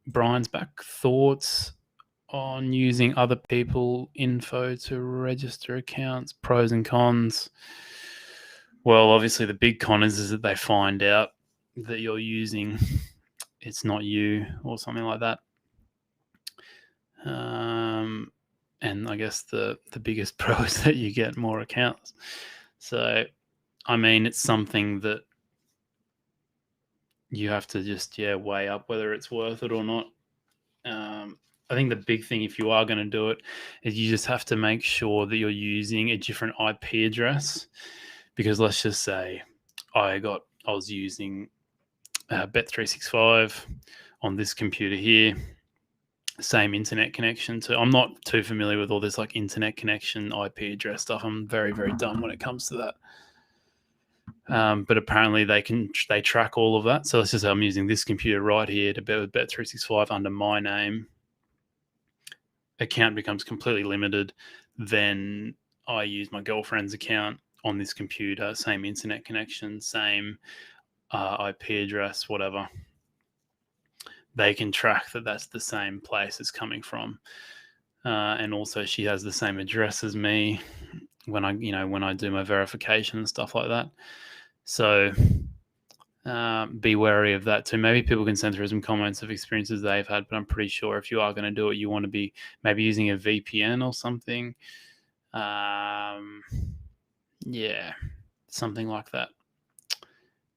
Brian's back. Thoughts on using other people info to register accounts, pros and cons? Well, obviously the big con is that they find out that you're using it's not you or something like that. And I guess the biggest pro is that you get more accounts. So, I mean, it's something that you have to just weigh up whether it's worth it or not. I think the big thing, if you are going to do it, is you just have to make sure that you're using a different IP address. Because let's just say I was using Bet365 on this computer here, same internet connection. So I'm not too familiar with all this like internet connection IP address stuff. I'm very, very dumb when it comes to that. But apparently they track all of that. So let's just say I'm using this computer right here to bet with Bet365 under my name. Account becomes completely limited. Then I use my girlfriend's account on this computer, same internet connection, same IP address, whatever. They can track that that's the same place it's coming from. And also she has the same address as me when I do my verification and stuff like that. So be wary of that too. Maybe people can send through some comments of experiences they've had, but I'm pretty sure if you are going to do it, you want to be maybe using a VPN or something. Something like that.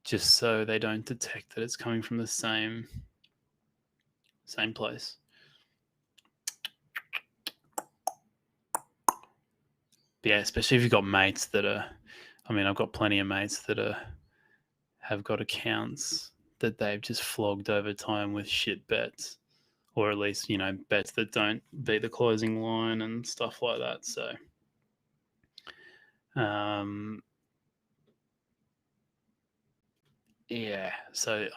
Just so they don't detect that it's coming from the same place. But yeah, especially if you've got mates that are, I've got plenty of mates that have got accounts that they've just flogged over time with shit bets, or at least, bets that don't beat the closing line and stuff like that. So,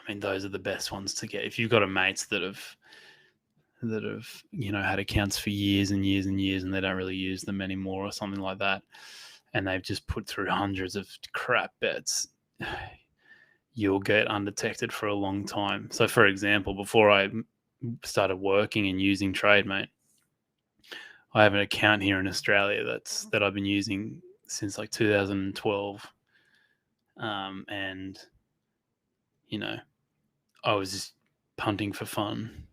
those are the best ones to get. If you've got a mates that have had accounts for years and years and years and they don't really use them anymore or something like that, and they've just put through hundreds of crap bets, you'll get undetected for a long time. So for example, before I started working and using Trademate, I have an account here in Australia that I've been using since like 2012. And I was just punting for fun.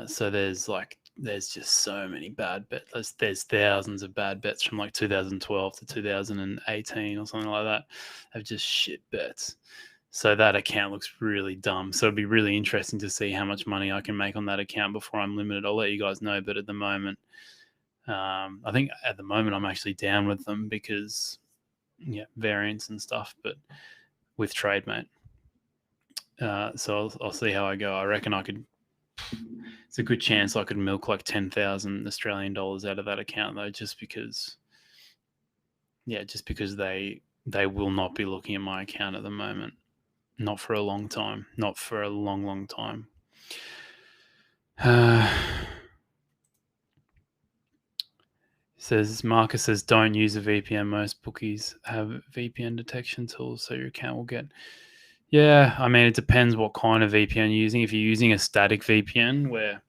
So there's like there's just so many bad bets. There's thousands of bad bets from like 2012 to 2018 or something like that of just shit bets. So that account looks really dumb. So it'd be really interesting to see how much money I can make on that account before I'm limited. I'll let you guys know. But at the moment, I think at the moment I'm actually down with them because, variance and stuff. But with Trademate, so I'll see how I go. I reckon I could. It's a good chance I could milk like 10,000 Australian dollars out of that account though, just because they will not be looking at my account at the moment. Not for a long time. Not for a long, long time. Marcus says, don't use a VPN. Most bookies have VPN detection tools, so your account will get. Yeah, I mean, it depends what kind of VPN you're using. If you're using a static VPN where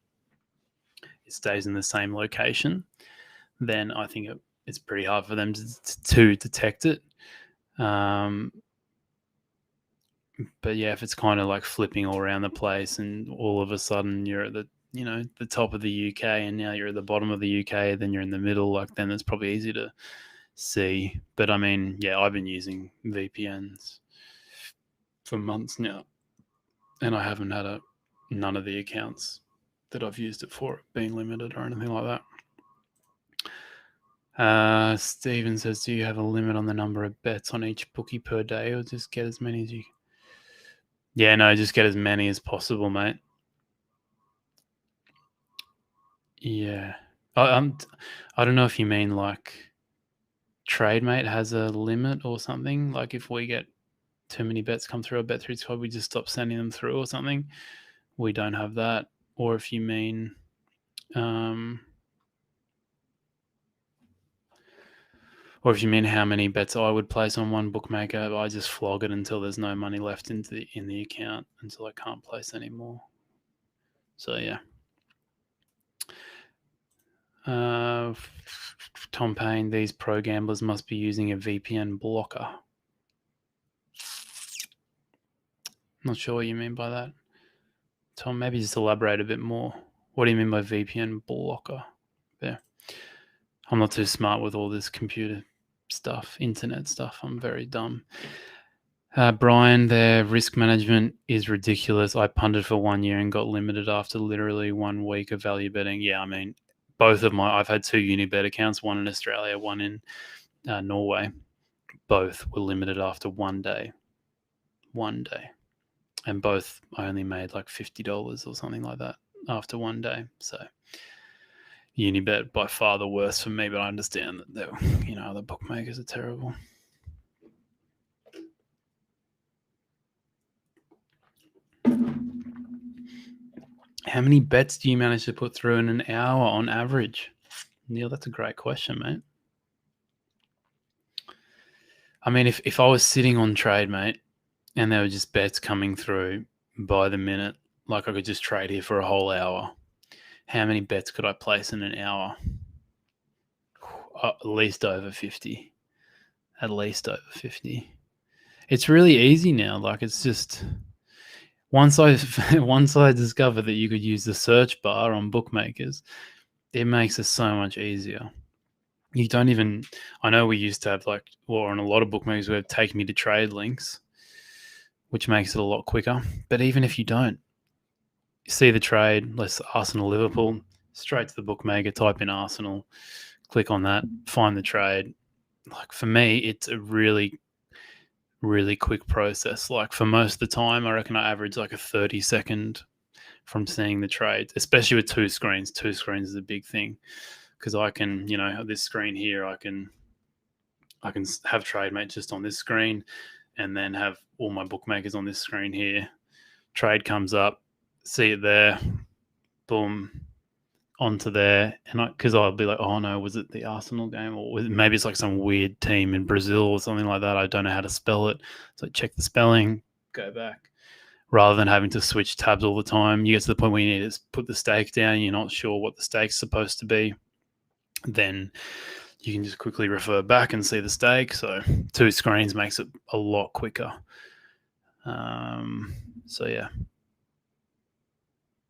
it stays in the same location, then I think it's pretty hard for them to detect it. But yeah, if it's kind of like flipping all around the place and all of a sudden you're at the top of the UK and now you're at the bottom of the UK, then you're in the middle, like then it's probably easy to see. But I mean, yeah, I've been using VPNs for months now and I haven't had none of the accounts that I've used it for being limited or anything like that. Steven says, do you have a limit on the number of bets on each bookie per day or just get as many as you can? Yeah, no, just get as many as possible, mate. Yeah. I don't know if you mean like Trademate has a limit or something. Like if we get too many bets come through a Bet3 squad, we just stop sending them through or something. We don't have that. Or if you mean how many bets I would place on one bookmaker, I just flog it until there's no money left in the account until I can't place anymore. So yeah. Tom Payne, these pro gamblers must be using a VPN blocker. Not sure what you mean by that. Tom, maybe just elaborate a bit more. What do you mean by VPN blocker? There. I'm not too smart with all this computer stuff, internet stuff. I'm very dumb. Brian, their risk management is ridiculous. I punted for 1 year and got limited after literally 1 week of value betting. Yeah, I mean, I've had 2 Unibet accounts, one in Australia, one in Norway. Both were limited after 1 day. 1 day. And both I only made like $50 or something like that after 1 day. So Unibet by far the worst for me, but I understand that the bookmakers are terrible. How many bets do you manage to put through in an hour on average? Neil, that's a great question, mate. I mean, if I was sitting on Trademate and there were just bets coming through by the minute, like I could just trade here for a whole hour, how many bets could I place in an hour? At least over 50. At least over 50. It's really easy now. Like it's just once I discovered that you could use the search bar on bookmakers, it makes it so much easier. You don't even. I know we used to have on a lot of bookmakers we have take me to trade links, which makes it a lot quicker. But even if you don't see the trade, let's Arsenal Liverpool, straight to the bookmaker, type in Arsenal, click on that, find the trade. Like for me, it's a really, really quick process. Like for most of the time, I reckon I average like a 30-second from seeing the trade, especially with 2 screens. 2 screens is a big thing because I can, this screen here, I can have Trademate just on this screen and then have all my bookmakers on this screen here. Trade comes up, see it there, boom, onto there, and because I'll be like, oh no, was it the Arsenal game, or maybe it's like some weird team in Brazil or something like that. I don't know how to spell it, so check the spelling, go back, rather than having to switch tabs all the time. You get to the point where you need to put the stake down, you're not sure what the stake's supposed to be, then you can just quickly refer back and see the stake. So 2 screens makes it a lot quicker. So yeah.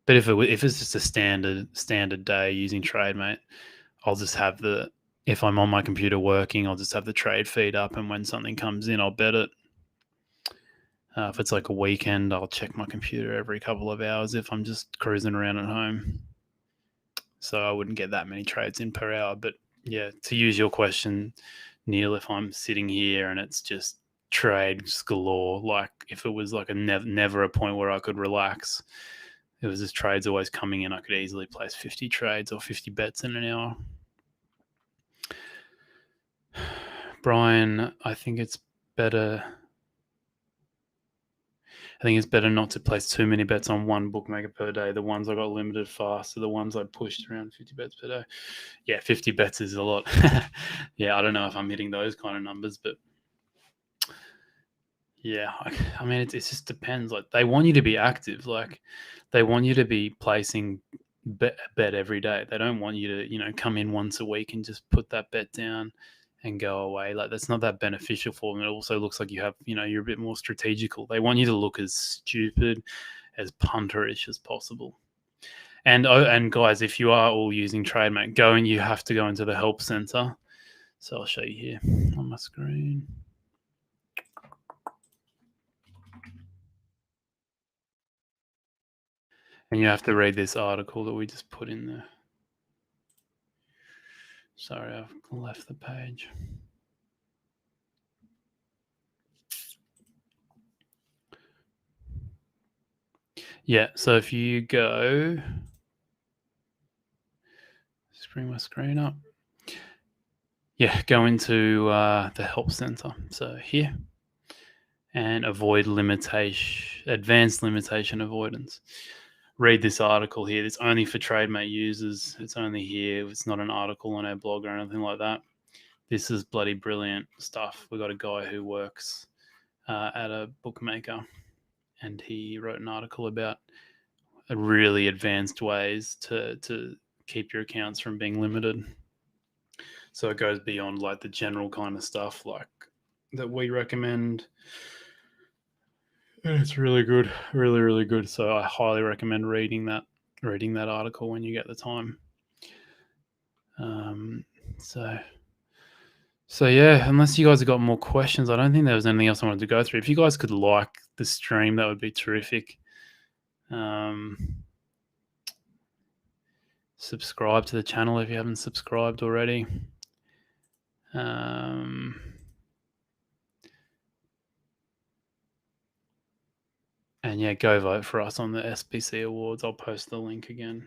But if it's just a standard day using Trademate, I'll just have if I'm on my computer working, I'll just have the trade feed up, and when something comes in, I'll bet it. If it's like a weekend, I'll check my computer every couple of hours if I'm just cruising around at home. So I wouldn't get that many trades in per hour. But yeah, to use your question, Neil, if I'm sitting here and it's just trades galore, like if it was like never a point where I could relax, it was just trades always coming in, I could easily place 50 trades or 50 bets in an hour. Brian, I think it's better not to place too many bets on one bookmaker per day. The ones I got limited fast are the ones I pushed around 50 bets per day. Yeah, 50 bets is a lot. Yeah, I don't know if I'm hitting those kind of numbers, but yeah, I mean, it just depends. Like, they want you to be active. Like, they want you to be placing bet every day. They don't want you to, come in once a week and just put that bet down and go away. Like, that's not that beneficial for them. It also looks like you're a bit more strategical. They want you to look as stupid, as punterish as possible. And guys, if you are all using Trademate, you have to go into the help center. So I'll show you here on my screen. And you have to read this article that we just put in there. Sorry, I've left the page. Yeah, so if you go, just bring my screen up. Yeah, go into the help center. So here, and avoid advanced limitation avoidance. Read this article here. It's only for Trademate users. It's only here. It's not an article on our blog or anything like that. This is bloody brilliant stuff. We got a guy who works at a bookmaker, and he wrote an article about really advanced ways to keep your accounts from being limited. So it goes beyond like the general kind of stuff like that we recommend. And it's really good, really, really good. So I highly recommend reading that article when you get the time. So yeah, unless you guys have got more questions, I don't think there was anything else I wanted to go through. If you guys could like the stream, that would be terrific. Subscribe to the channel if you haven't subscribed already. And yeah, go vote for us on the SBC Awards. I'll post the link again.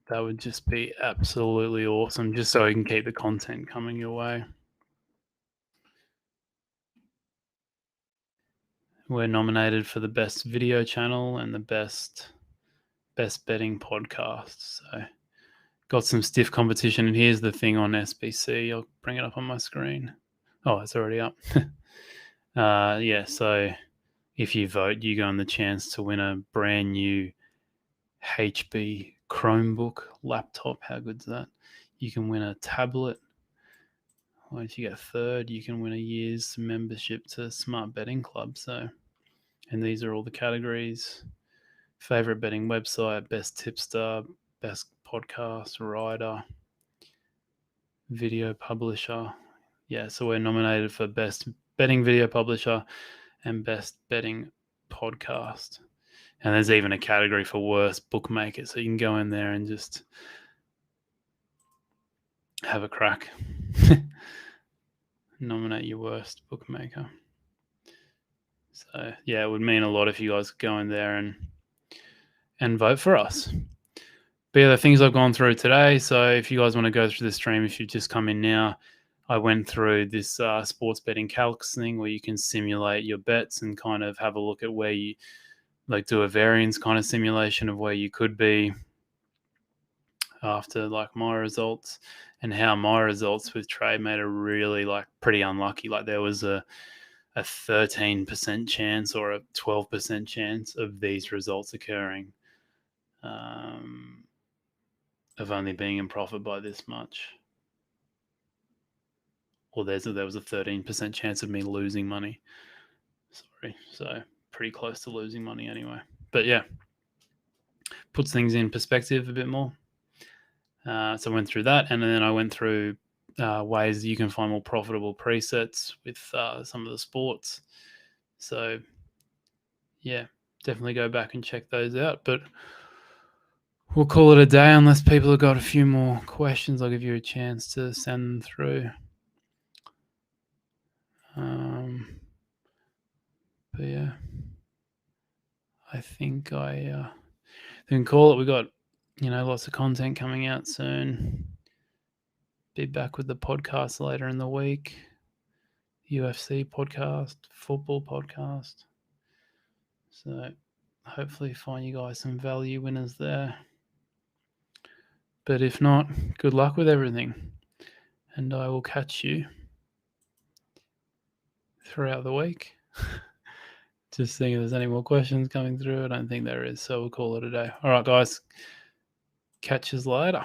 That would just be absolutely awesome, just so we can keep the content coming your way. We're nominated for the best video channel and the best betting podcast. So got some stiff competition. And here's the thing on SBC. I'll bring it up on my screen. Oh, it's already up. Yeah, so if you vote, you go on the chance to win a brand new HP Chromebook laptop. How good's that? You can win a tablet. Or if you get third, you can win a year's membership to Smart Betting Club. So, and these are all the categories: favorite betting website, best tipster, best podcast writer, video publisher. Yeah, so we're nominated for best betting video publisher and best betting podcast. And there's even a category for worst bookmaker, so you can go in there and just have a crack. Nominate your worst bookmaker. So yeah, it would mean a lot if you guys go in there and vote for us. But yeah, the things I've gone through today. So if you guys want to go through the stream, if you just come in now, I went through this sports betting calcs thing where you can simulate your bets and kind of have a look at where you like do a variance kind of simulation of where you could be after like my results, and how my results with Trademate are really like pretty unlucky. Like there was a 13% chance or a 12% chance of these results occurring, of only being in profit by this much. Or there was a 13% chance of me losing money. Sorry, so pretty close to losing money anyway. But yeah, puts things in perspective a bit more. So I went through that, and then I went through ways that you can find more profitable presets with some of the sports. So yeah, definitely go back and check those out. But we'll call it a day unless people have got a few more questions. I'll give you a chance to send them through. But yeah, I think I can call it. We got, lots of content coming out soon. Be back with the podcast later in the week. UFC podcast, football podcast. So hopefully find you guys some value winners there. But if not, good luck with everything. And I will catch you throughout the week. Just seeing if there's any more questions coming through. I don't think there is, so we'll call it a day. All right, guys. Catch us later.